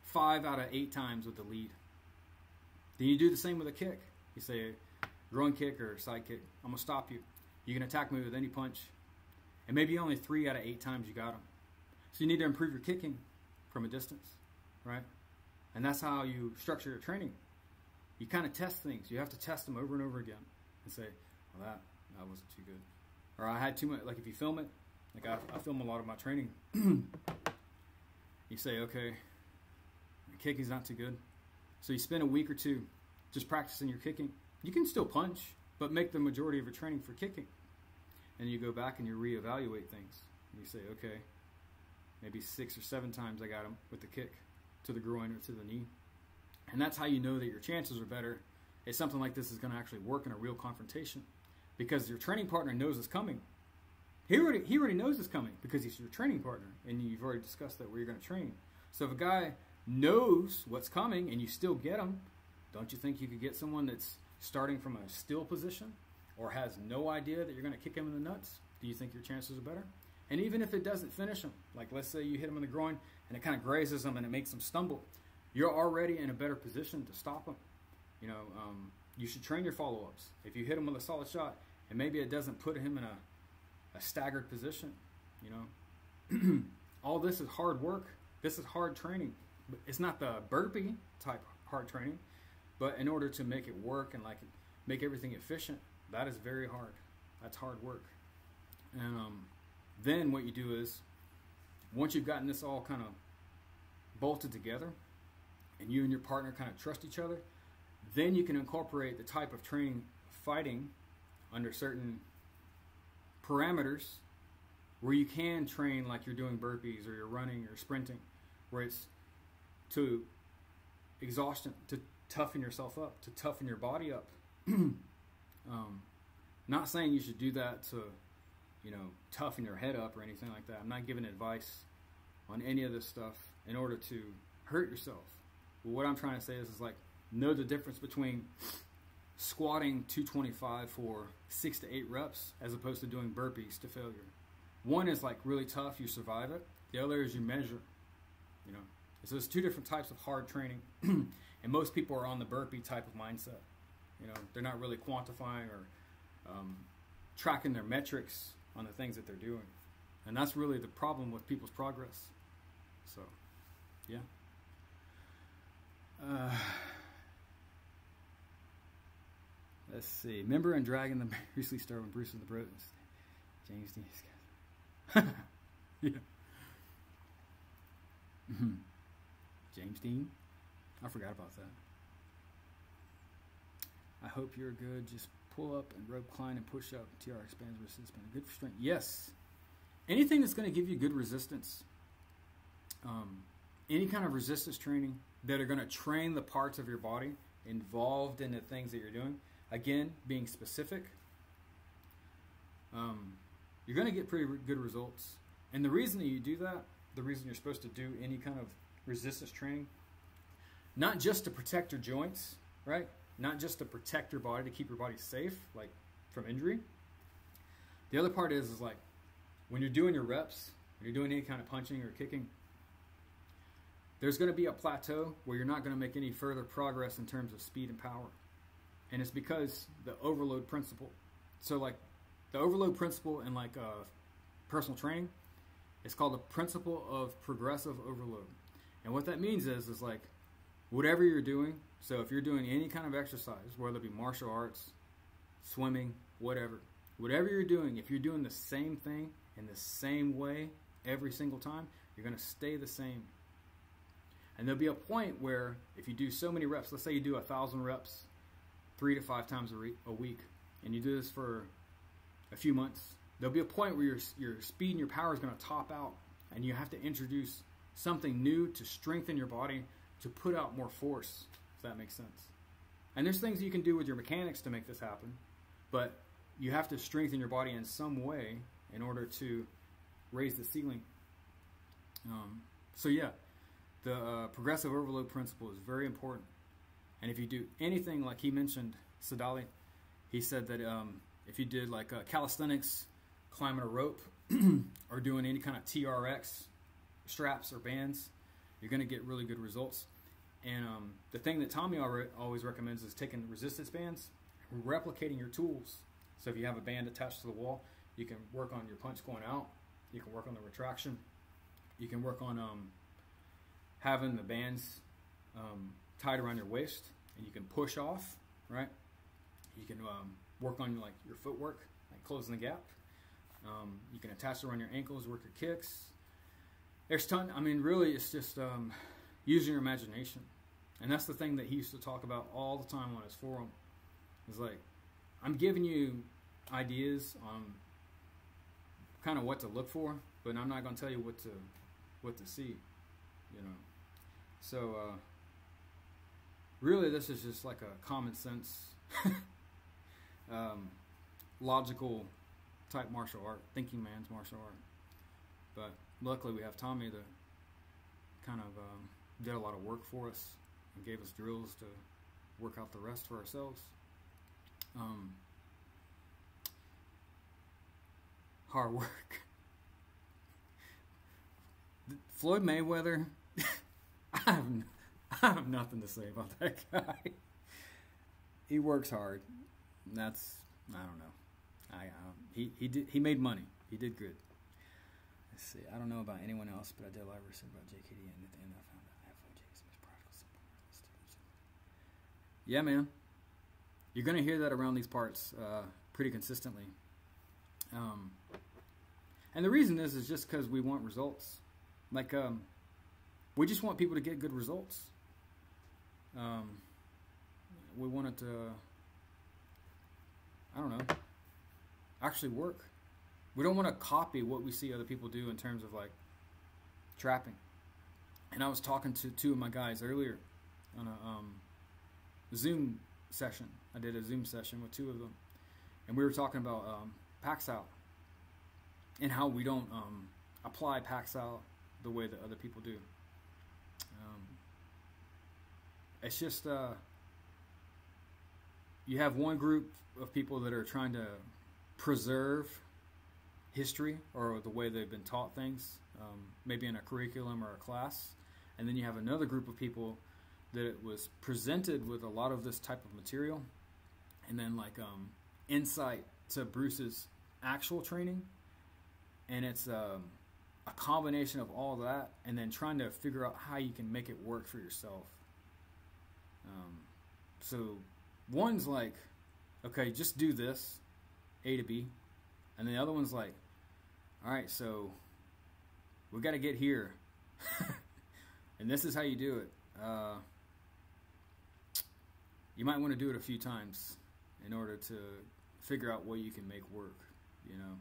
5 out of 8 times with the lead, then you do the same with a kick. You say groin kick or side kick. I'm going to stop you. You can attack me with any punch. And maybe only 3 out of 8 times you got them. So you need to improve your kicking from a distance, right? And that's how you structure your training. You kind of test things. You have to test them over and over again and say, well, that wasn't too good. Or I had too much. Like if you film it, like I film a lot of my training. You say, okay, the kicking's not too good. So you spend a week or 2 just practicing your kicking. You can still punch, but make the majority of your training for kicking. And you go back and you reevaluate things. And you say, okay, maybe 6 or 7 times I got him with the kick to the groin or to the knee. And that's how you know that your chances are better if something like this is going to actually work in a real confrontation, because your training partner knows it's coming. He already knows it's coming because he's your training partner, and you've already discussed that where you're going to train. So if a guy knows what's coming and you still get him, don't you think you could get someone that's starting from a still position or has no idea that you're going to kick him in the nuts? Do you think your chances are better? And even if it doesn't finish him, like let's say you hit him in the groin and it kind of grazes him and it makes him stumble, you're already in a better position to stop him. You know, you should train your follow-ups. If you hit him with a solid shot and maybe it doesn't put him in a staggered position, you know, all this is hard work. This is hard training. It's not the burpee type hard training, but in order to make it work and like make everything efficient, that is very hard. That's hard work. And then what you do is, once you've gotten this all kind of bolted together and you and your partner kind of trust each other, then you can incorporate the type of training fighting under certain parameters where you can train like you're doing burpees or you're running or sprinting, where it's to exhaustion, to toughen yourself up, to toughen your body up. Not saying you should do that to, you know, toughen your head up or anything like that. I'm not giving advice on any of this stuff in order to hurt yourself. But what I'm trying to say is like, know the difference between squatting 225 for 6 to 8 reps as opposed to doing burpees to failure. One is like really tough, you survive it. The other is you measure, you know. So there's two different types of hard training. And most people are on the burpee type of mindset. You know, they're not really quantifying or tracking their metrics on the things that they're doing. And that's really the problem with people's progress. So, yeah. Let's see. Remember in Dragon, the recently started when Bruce was the bro. James Dean. Yeah. James Dean. I forgot about that. I hope you're good. Just pull up and rope climb and push up. TR expands resistance. Good for strength. Yes. Anything that's going to give you good resistance. Any kind of resistance training that are going to train the parts of your body involved in the things that you're doing. Again, being specific. You're going to get pretty good results. And the reason that you do that, the reason you're supposed to do any kind of resistance training, not just to protect your joints, right? Not just to protect your body, to keep your body safe, like from injury. The other part is like when you're doing your reps, when you're doing any kind of punching or kicking, there's going to be a plateau where you're not going to make any further progress in terms of speed and power. And it's because the overload principle. So like the overload principle in like personal training, it's called the principle of progressive overload. And what that means is like whatever you're doing, so if you're doing any kind of exercise, whether it be martial arts, swimming, whatever you're doing, if you're doing the same thing in the same way every single time, you're going to stay the same. And there'll be a point where if you do so many reps, let's say you do 1,000 reps 3 to 5 times a week, and you do this for a few months, there'll be a point where your speed and your power is going to top out, and you have to introduce something new to strengthen your body to put out more force, if that makes sense. And there's things you can do with your mechanics to make this happen, but you have to strengthen your body in some way in order to raise the ceiling. So yeah, the progressive overload principle is very important. And if you do anything like he mentioned, Sadali, he said that if you did like calisthenics, climbing a rope, or doing any kind of TRX straps or bands, you're going to get really good results. And the thing that Tommy always recommends is taking resistance bands, replicating your tools. So if you have a band attached to the wall, you can work on your punch going out. You can work on the retraction. You can work on having the bands tied around your waist, and you can push off, right? You can work on like your footwork, like closing the gap. You can attach it around your ankles, work your kicks. There's ton. I mean, really, it's just using your imagination, and that's the thing that he used to talk about all the time on his forum. It's like, I'm giving you ideas on kind of what to look for, but I'm not going to tell you what to see, you know. So really, this is just like a common sense, logical type martial art, thinking man's martial art. But luckily, we have Tommy to kind of did a lot of work for us and gave us drills to work out the rest for ourselves. Hard work. Floyd Mayweather, I have nothing to say about that guy. He works hard. That's, I don't know. He made money. He did good. Let's see. I don't know about anyone else, but I did a lot of research about JKD, and at the end I found out FOJ is the most practical, simple, realistic. Yeah, man. You're gonna hear that around these parts pretty consistently. And the reason is just because we want results. Like, we just want people to get good results. We want it to, I don't know, actually work. We don't want to copy what we see other people do in terms of like trapping. And I was talking to two of my guys earlier on a Zoom session. I did a Zoom session with two of them, and we were talking about packs out and how we don't apply packs out the way that other people do. It's just you have one group of people that are trying to preserve history or the way they've been taught things, maybe in a curriculum or a class, and then you have another group of people that it was presented with a lot of this type of material, and then like insight to Bruce's actual training, and it's a combination of all that, and then trying to figure out how you can make it work for yourself. So one's like, okay, just do this, A to B, and the other one's like, all right, so we got to get here, and this is how you do it. You might want to do it a few times in order to figure out what you can make work, you know.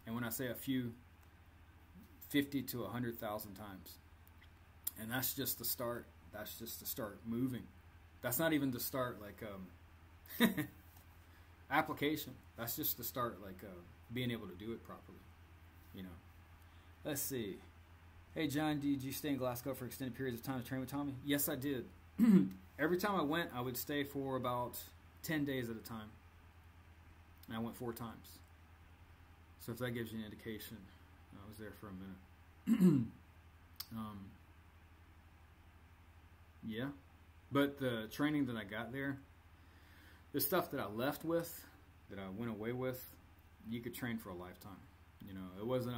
And when I say a few, 50 to 100,000 times, and that's just the start. That's just to start moving. That's not even to start like application. That's just to start like being able to do it properly, you know. Let's see. Hey John, did you stay in Glasgow for extended periods of time to train with Tommy? Yes, I did. Every time I went, I would stay for about 10 days at a time. And I went 4 times. So if that gives you an indication, I was there for a minute. Yeah. But the training that I got there, the stuff that I left with, that I went away with, you could train for a lifetime. You know, it wasn't,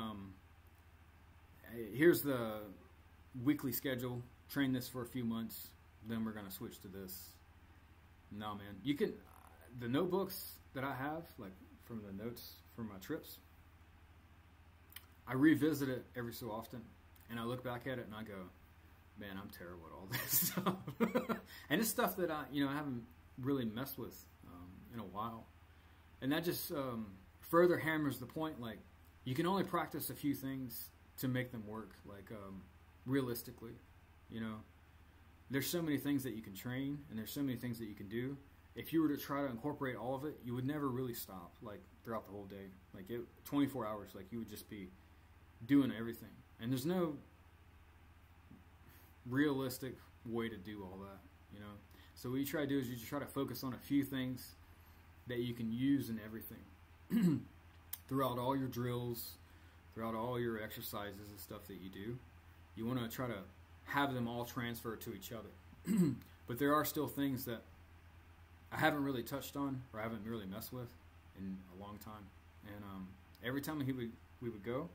here's the weekly schedule, train this for a few months, then we're going to switch to this. No, man. You can, the notebooks that I have, like from the notes from my trips, I revisit it every so often, and I look back at it and I go, man, I'm terrible at all this stuff. And it's stuff that I haven't really messed with in a while. And that just further hammers the point, like, you can only practice a few things to make them work, like, realistically, you know. There's so many things that you can train, and there's so many things that you can do. If you were to try to incorporate all of it, you would never really stop, like, throughout the whole day. Like, 24 hours, like, you would just be doing everything. And there's no realistic way to do all that, you know. So what you try to do is you just try to focus on a few things that you can use in everything. Throughout all your drills, throughout all your exercises and stuff that you do, you want to try to have them all transfer to each other. But there are still things that I haven't really touched on or I haven't really messed with in a long time. And every time we would go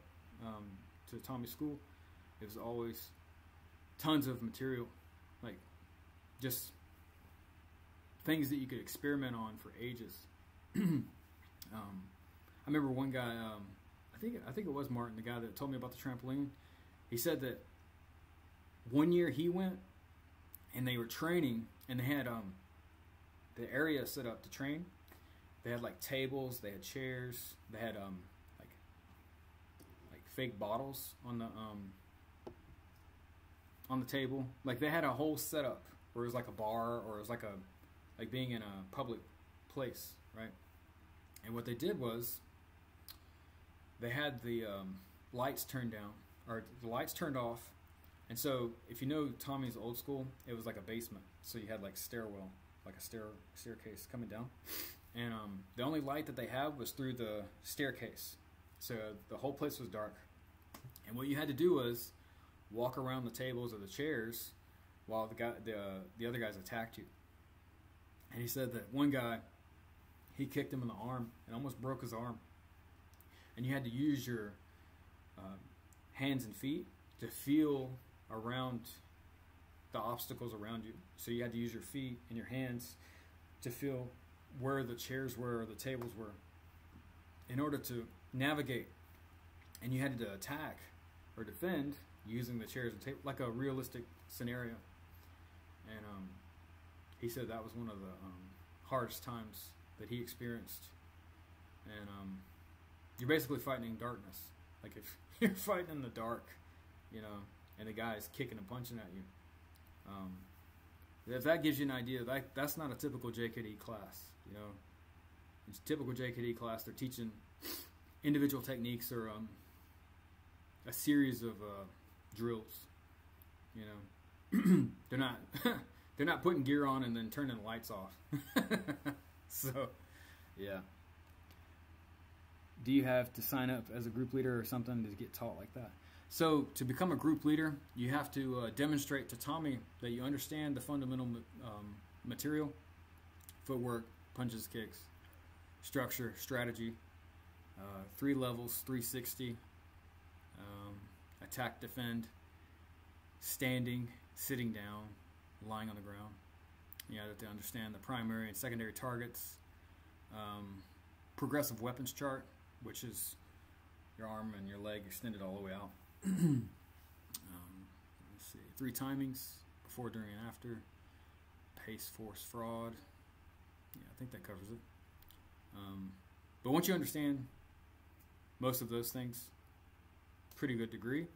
to Tommy's school, it was always tons of material, like just things that you could experiment on for ages. I remember one guy, I think it was Martin, the guy that told me about the trampoline. He said that one year he went and they were training, and they had the area set up to train. They had like tables, they had chairs, they had like fake bottles on the table. Like they had a whole setup where it was like a bar, or it was like being in a public place, right? And what they did was they had the lights turned down, or the lights turned off, And so, if you know Tommy's old school, it was like a basement. So you had like stairwell, like a staircase coming down. And the only light that they had was through the staircase. So the whole place was dark. And what you had to do was walk around the tables or the chairs while the other guys attacked you. And he said that one guy, he kicked him in the arm and almost broke his arm. And you had to use your hands and feet to feel around the obstacles around you. So you had to use your feet and your hands to feel where the chairs were or the tables were in order to navigate. And you had to attack or defend using the chairs and table, like a realistic scenario. And he said that was one of the hardest times that he experienced. And you're basically fighting in darkness. Like if you're fighting in the dark, you know, and the guy's kicking and punching at you. If that gives you an idea, that's not a typical JKD class, you know. It's a typical JKD class. They're teaching individual techniques or a series of drills, you know. they're not putting gear on and then turning the lights off. So, yeah. Do you have to sign up as a group leader or something to get taught like that? So to become a group leader, you have to demonstrate to Tommy that you understand the fundamental material, footwork, punches, kicks, structure, strategy, 3 levels, 360, attack, defend, standing, sitting down, lying on the ground. You have to understand the primary and secondary targets, progressive weapons chart, which is your arm and your leg extended all the way out. Let's see, 3 timings, before, during, and after. Pace, force, fraud. Yeah, I think that covers it. But once you understand most of those things, pretty good degree,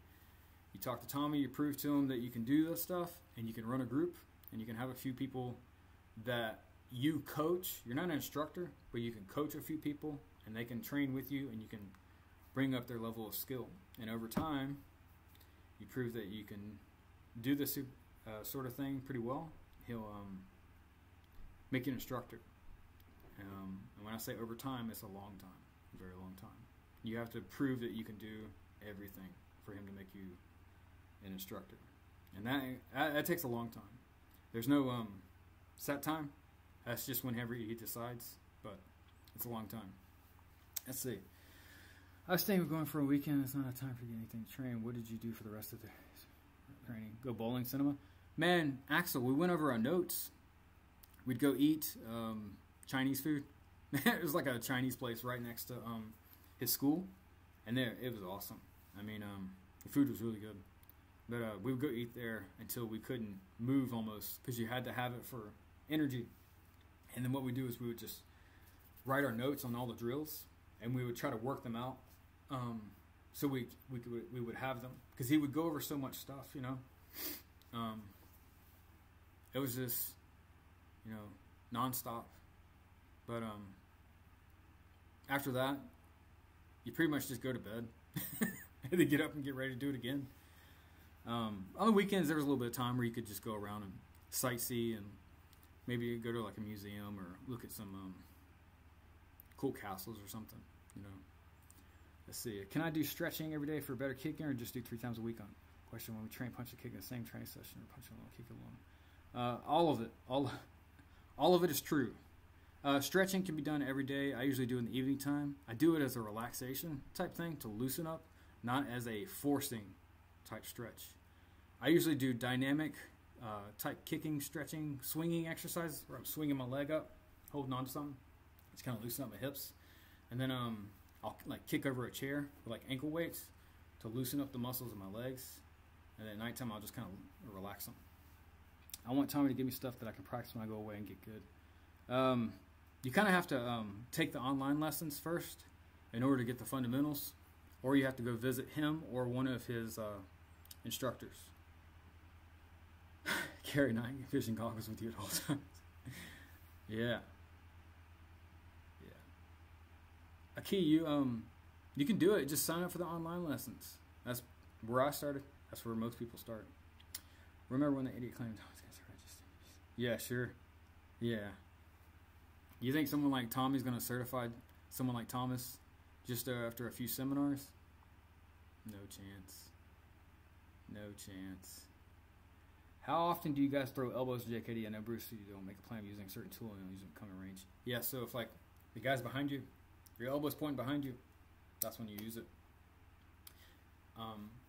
you talk to Tommy, you prove to him that you can do this stuff, and you can run a group, and you can have a few people that you coach. You're not an instructor, but you can coach a few people, and they can train with you, and you can bring up their level of skill. And over time, you prove that you can do this sort of thing pretty well. He'll make you an instructor. And when I say over time, it's a long time, a very long time. You have to prove that you can do everything for him to make you an instructor. And that takes a long time. There's no set time. That's just whenever he decides, but it's a long time. Let's see. I was thinking of going for a weekend. It's not enough time for you anything to train. What did you do for the rest of the training? Go bowling, cinema? Man, Axel, we went over our notes. We'd go eat Chinese food. It was like a Chinese place right next to his school. And there, it was awesome. I mean, the food was really good. But we would go eat there until we couldn't move almost, because you had to have it for energy. And then what we do is we would just write our notes on all the drills, and we would try to work them out. So we would have them, because he would go over so much stuff, you know. It was just, you know, nonstop. But after that, you pretty much just go to bed and then get up and get ready to do it again. On the weekends, there was a little bit of time where you could just go around and sightsee, and maybe go to like a museum or look at some cool castles or something, you know. Let's see. Can I do stretching every day for better kicking, or just do 3 times a week on? Question: when we train punch and kick in the same training session, or punch alone, kick alone? All of it. All of it is true. Stretching can be done every day. I usually do it in the evening time. I do it as a relaxation type thing to loosen up, not as a forcing type stretch. I usually do dynamic type kicking, stretching, swinging exercises where I'm swinging my leg up, holding on to something. Just kind of loosen up my hips. And then I'll like kick over a chair with like ankle weights to loosen up the muscles of my legs. And then at nighttime, I'll just kind of relax them. I want Tommy to give me stuff that I can practice when I go away and get good. You kind of have to take the online lessons first in order to get the fundamentals, or you have to go visit him or one of his instructors. Carry night fishing goggles with you at all times. Yeah. A key, you can do it. Just sign up for the online lessons. That's where I started. That's where most people start. Remember when the idiot claimed, oh, it's gonna start registering? Yeah, sure. Yeah. You think someone like Tommy's gonna certify someone like Thomas just after a few seminars? No chance. No chance. How often do you guys throw elbows to JKD? I know Bruce, you don't make a plan of using a certain tool and use them coming range. Yeah, so if like the guy's behind you, your elbow's pointing behind you, that's when you use it.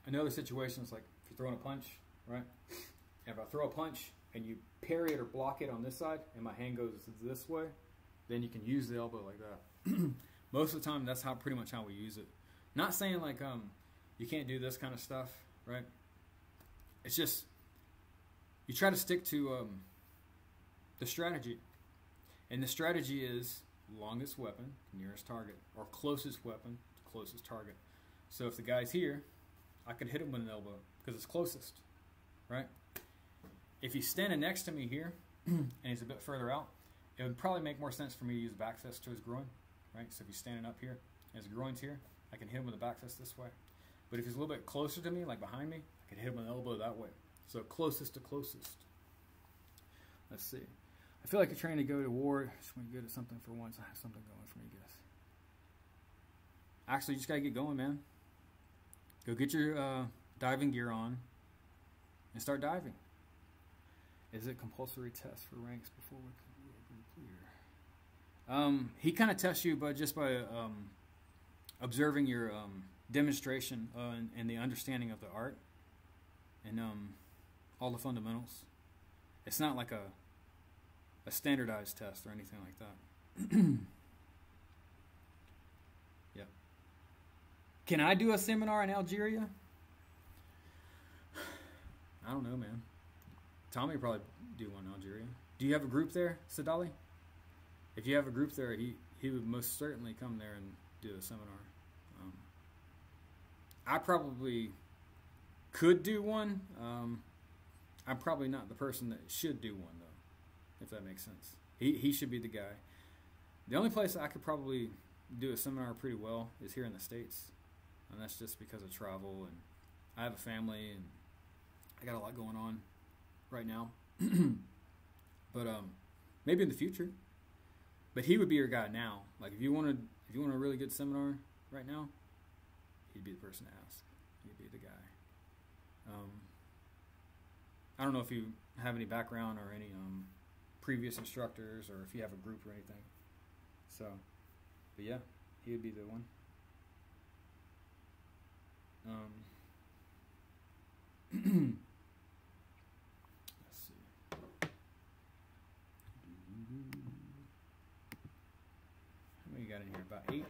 Another situation is like if you're throwing a punch, right? If I throw a punch and you parry it or block it on this side and my hand goes this way, then you can use the elbow like that. Most of the time, that's pretty much how we use it. Not saying like you can't do this kind of stuff, right? It's just you try to stick to the strategy, and the strategy is longest weapon, nearest target, or closest weapon, closest target. So if the guy's here, I could hit him with an elbow because it's closest, right? If he's standing next to me here and he's a bit further out, it would probably make more sense for me to use the back fist to his groin, right? So if he's standing up here and his groin's here, I can hit him with the back fist this way. But if he's a little bit closer to me, like behind me, I can hit him with an elbow that way. So closest to closest. Let's see. I feel like you're trying to go to war. Just want to go to something for once. I have something going for me, I guess. Actually, you just got to get going, man. Go get your diving gear on and start diving. Is it compulsory test for ranks before we clear? He kind of tests you just by observing your demonstration and the understanding of the art and all the fundamentals. It's not like a standardized test or anything like that. Yep. Can I do a seminar in Algeria? I don't know, man. Tommy would probably do one in Algeria. Do you have a group there, Sadali? If you have a group there, he would most certainly come there and do a seminar. I probably could do one. I'm probably not the person that should do one, though, if that makes sense. He should be the guy. The only place I could probably do a seminar pretty well is here in the States, and that's just because of travel, and I have a family, and I got a lot going on right now. But maybe in the future. But he would be your guy now. Like if you want a really good seminar right now, he'd be the person to ask. He'd be the guy. I don't know if you have any background or any previous instructors, or if you have a group or anything. So, but yeah, he would be the one. Let's see. How many you got in here? About 8?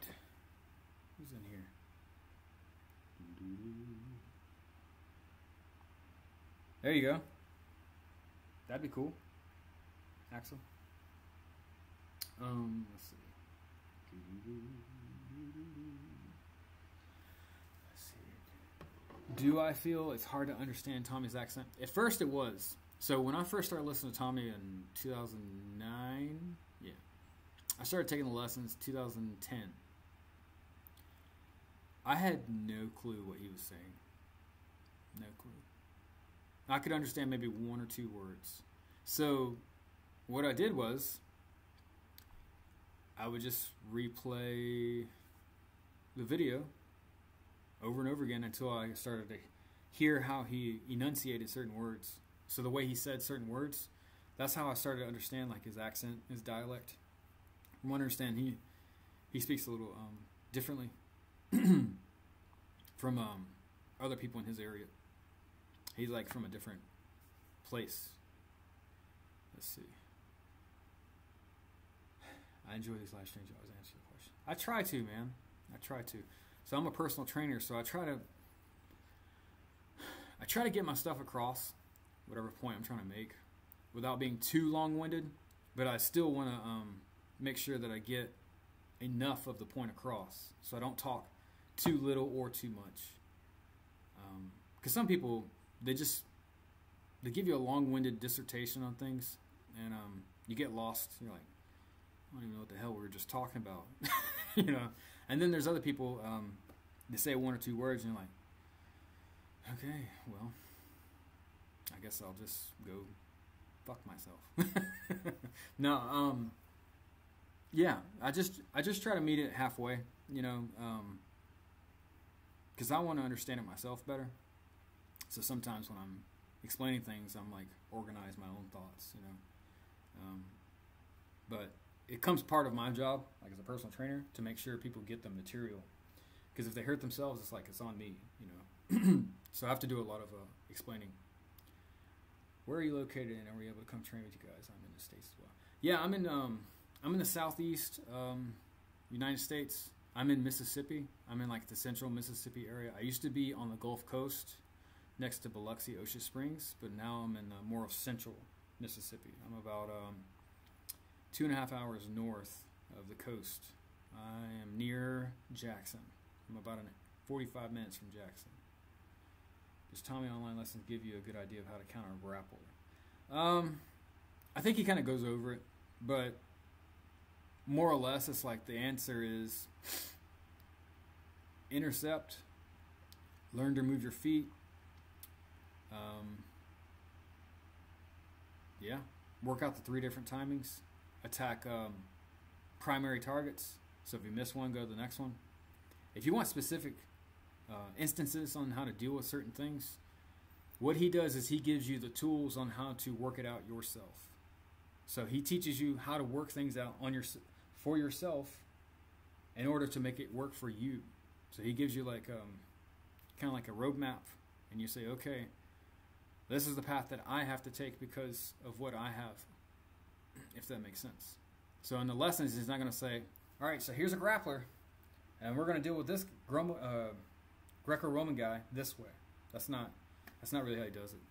Who's in here? There you go. That'd be cool. Axel. Let's see. Do I feel it's hard to understand Tommy's accent? At first it was. So when I first started listening to Tommy in 2009, yeah. I started taking the lessons 2010. I had no clue what he was saying. No clue. I could understand maybe 1 or 2 words. So what I did was I would just replay the video over and over again until I started to hear how he enunciated certain words. So the way he said certain words, that's how I started to understand like his accent, his dialect. From what I understand, he speaks a little differently from other people in his area. He's like from a different place. Let's see. I enjoy these live streams. You always answer the question. I try to, man. I try to. So I'm a personal trainer, so I try to get my stuff across, whatever point I'm trying to make, without being too long-winded. But I still want to make sure that I get enough of the point across, so I don't talk too little or too much. Because some people, they give you a long-winded dissertation on things, and you get lost. You're like, I don't even know what the hell we were just talking about, you know. And then there's other people, they say 1 or 2 words, and you're like, okay, well, I guess I'll just go fuck myself. No, yeah, I just try to meet it halfway, you know, because I want to understand it myself better. So sometimes when I'm explaining things, I'm like organize my own thoughts, you know. But it comes part of my job, like as a personal trainer, to make sure people get the material. Because if they hurt themselves, it's like it's on me, you know. So I have to do a lot of explaining. Where are you located, and are we able to come train with you guys? I'm in the States as well. Yeah, I'm in the southeast United States. I'm in Mississippi. I'm in like the central Mississippi area. I used to be on the Gulf Coast next to Biloxi, Ocean Springs, but now I'm in more of central Mississippi. I'm about 2.5 hours north of the coast. I am near Jackson. I'm about 45 minutes from Jackson. Does Tommy online lessons give you a good idea of how to counter a grappler? I think he kind of goes over it, but more or less it's like the answer is intercept, learn to move your feet, yeah, work out the 3 different timings, attack primary targets. So if you miss one, go to the next one. If you want specific instances on how to deal with certain things, what he does is he gives you the tools on how to work it out yourself. So he teaches you how to work things out for yourself in order to make it work for you. So he gives you like kind of like a roadmap, and you say, okay, this is the path that I have to take because of what I have, if that makes sense. So in the lessons, he's not going to say, all right, so here's a grappler, and we're going to deal with this Greco-Roman guy this way. That's not really how he does it.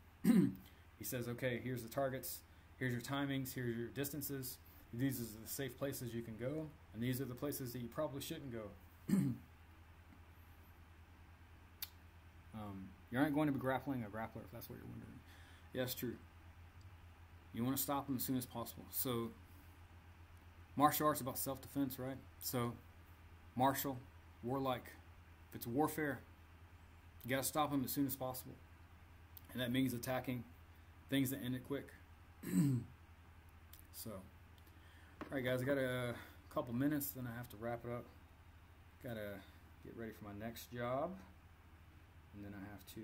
He says, okay, here's the targets, here's your timings, here's your distances, these are the safe places you can go, and these are the places that you probably shouldn't go. You aren't going to be grappling a grappler, if that's what you're wondering. Yeah, that's true. You want to stop them as soon as possible. So martial arts is about self-defense, right? So martial, warlike, if it's warfare, you got to stop them as soon as possible. And that means attacking things that end it quick. So, all right, guys, I got a couple minutes, then I have to wrap it up. Got to get ready for my next job. And then I have to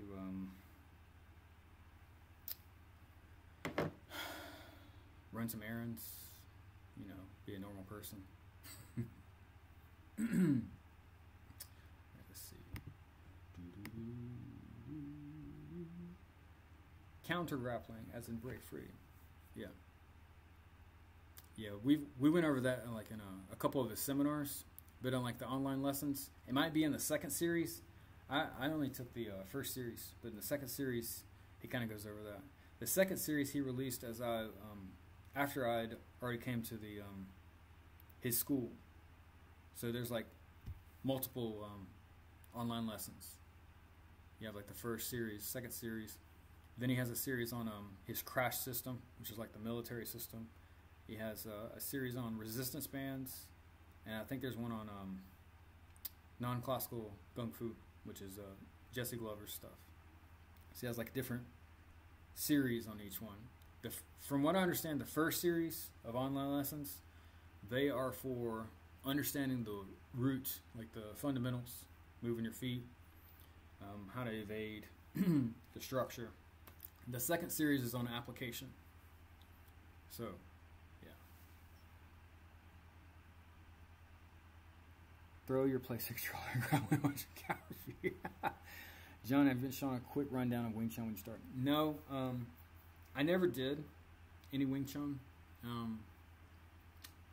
run some errands, you know, be a normal person. Let's see. Counter grappling, as in break free. Yeah. Yeah, we went over that in a couple of the seminars, but on like the online lessons, it might be in the second series. I only took the first series, but in the second series, he kind of goes over that. The second series he released as after I'd already came to the his school. So there's like multiple online lessons. You have like the first series, second series. Then he has a series on his crash system, which is like the military system. He has a series on resistance bands, and I think there's one on non-classical kung fu, which is Jesse Glover's stuff. So he has like different series on each one. From what I understand, the first series of online lessons, they are for understanding the roots, like the fundamentals, moving your feet, how to evade, the structure. The second series is on application. So, yeah. Throw your play 6 drawer and watch your calendar. John, have you shown a quick rundown of Wing Chun when you start? No, I never did any Wing Chun,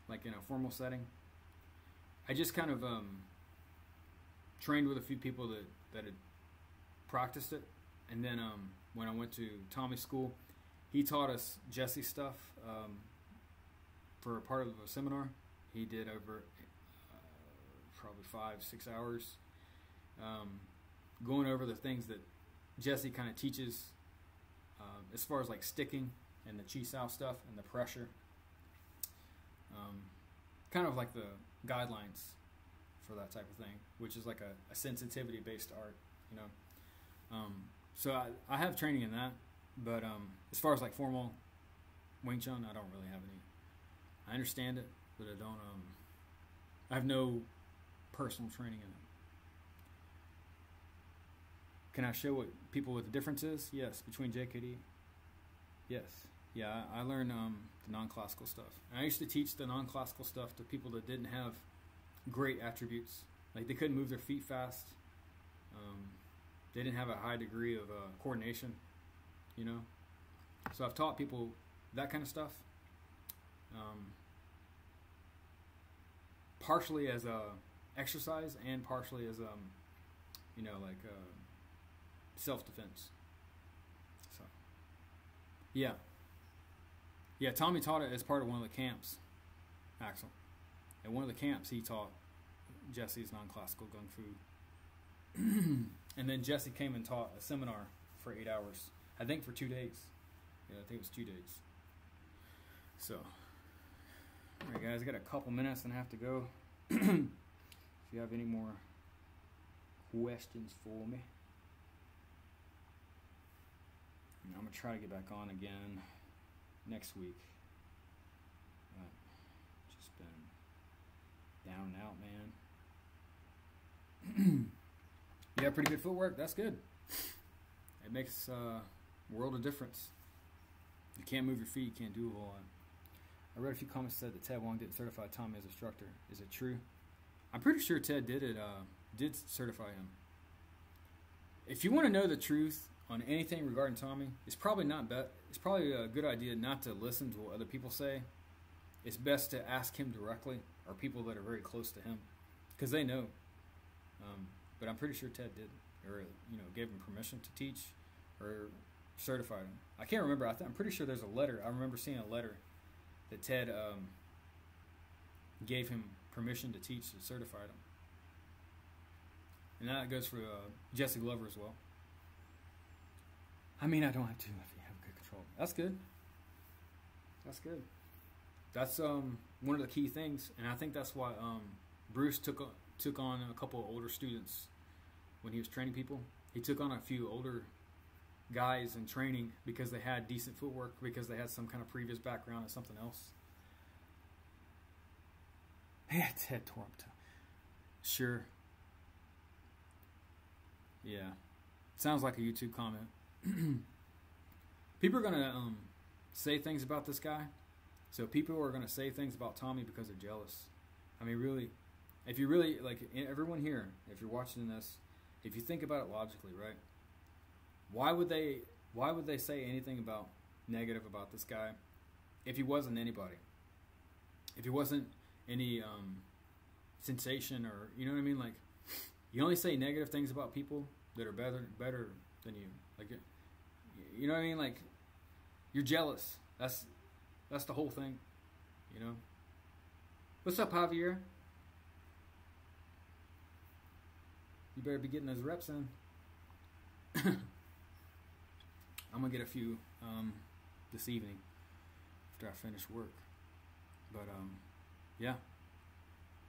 like in a formal setting. I just kind of trained with a few people that had practiced it, and then when I went to Tommy's school, he taught us Jesse stuff for a part of a seminar. He did over probably 5-6 hours, going over the things that Jesse kind of teaches as far as like sticking and the chi sao stuff and the pressure, kind of like the guidelines for that type of thing, which is like a sensitivity based art, you know. So I have training in that, But as far as like formal Wing Chun, I don't really have any. I understand it, but I don't. I have no personal training in it. Can I show what people what the difference is? Yes, between JKD. Yes, yeah. I learned the non-classical stuff. And I used to teach the non-classical stuff to people that didn't have great attributes. Like they couldn't move their feet fast. They didn't have a high degree of coordination. You know, so I've taught people that kind of stuff. Partially as a exercise and partially as you know, like self-defense. So yeah, Tommy taught it as part of one of the camps, Axel. At one of the camps he taught Jesse's non-classical gung fu. And then Jesse came and taught a seminar for 8 hours, I think for 2 days. Yeah, I think it was 2 days. So alright guys, I got a couple minutes and I have to go. If you have any more questions for me, I'm going to try to get back on again next week. Just been down and out, man. You have pretty good footwork. That's good. It makes a world of difference. You can't move your feet. You can't do a whole lot. I read a few comments that said that Ted Wong didn't certify Tommy as instructor. Is it true? I'm pretty sure Ted did certify him. If you want to know the truth on anything regarding Tommy, it's probably it's probably a good idea not to listen to what other people say. It's best to ask him directly, or people that are very close to him, because they know. But I'm pretty sure Ted did, or gave him permission to teach, or certified him. I can't remember. I'm pretty sure there's a letter. I remember seeing a letter that Ted gave him permission to teach and certified him. And that goes for Jesse Glover as well. I mean, I don't have to if you have good control. That's good. That's good. That's one of the key things, and I think that's why Bruce took on a couple of older students when he was training people. He took on a few older guys in training because they had decent footwork, because they had some kind of previous background in something else. Yeah, Ted tore up. Sure. Yeah. Sounds like a YouTube comment. People are going to say things about this guy. So people are going to say things about Tommy because they're jealous. I mean, really, if you really, like, everyone here, if you're watching this, if you think about it logically, right? Why would they say anything negative about this guy if he wasn't anybody? If he wasn't any sensation, or you know what I mean? Like, you only say negative things about people that are better than you. Like, you know what I mean? Like, you're jealous. That's the whole thing. You know. What's up, Javier? You better be getting those reps in. I'm gonna get a few this evening after I finish work. But yeah,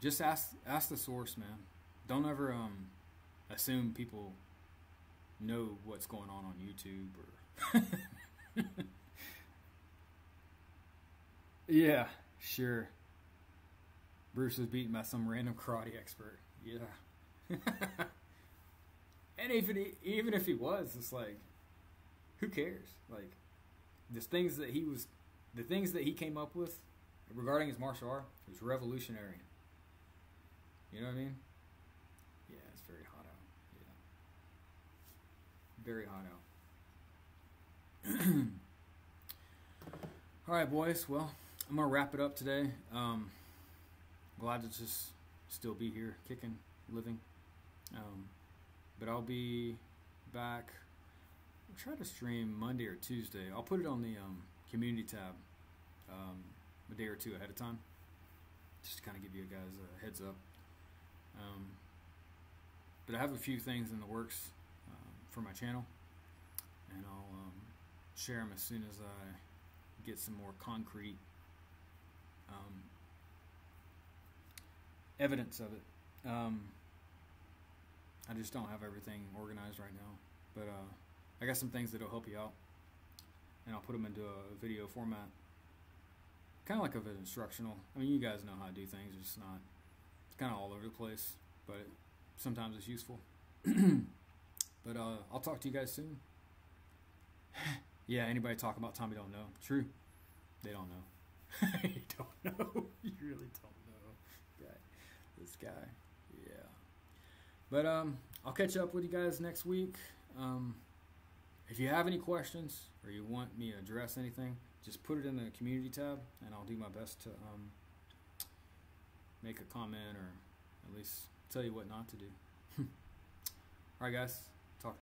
just ask the source, man. Don't ever assume people know what's going on YouTube or. Yeah, sure. Bruce was beaten by some random karate expert. Yeah. And even if he was, it's like, who cares? Like, the things that he came up with regarding his martial art was revolutionary. You know what I mean? Yeah, it's very hot out. Yeah. Very hot out. All right, boys. Well, I'm going to wrap it up today. Glad to just still be here, kicking, living. But I'll be back. I'll try to stream Monday or Tuesday. I'll put it on the community tab a day or two ahead of time, just to kind of give you guys a heads up. But I have a few things in the works for my channel, and I'll share them as soon as I get some more concrete evidence of it. I just don't have everything organized right now, but I got some things that'll help you out. and I'll put them into a video format, kind of like an instructional. I mean, you guys know how to do things. It's just not. It's kind of all over the place, but sometimes it's useful. But I'll talk to you guys soon. Yeah, anybody talk about Tommy don't know. True. They don't know. You don't know. You really don't know. This guy. Yeah. But I'll catch up with you guys next week. If you have any questions or you want me to address anything, just put it in the community tab, and I'll do my best to make a comment or at least tell you what not to do. All right, guys.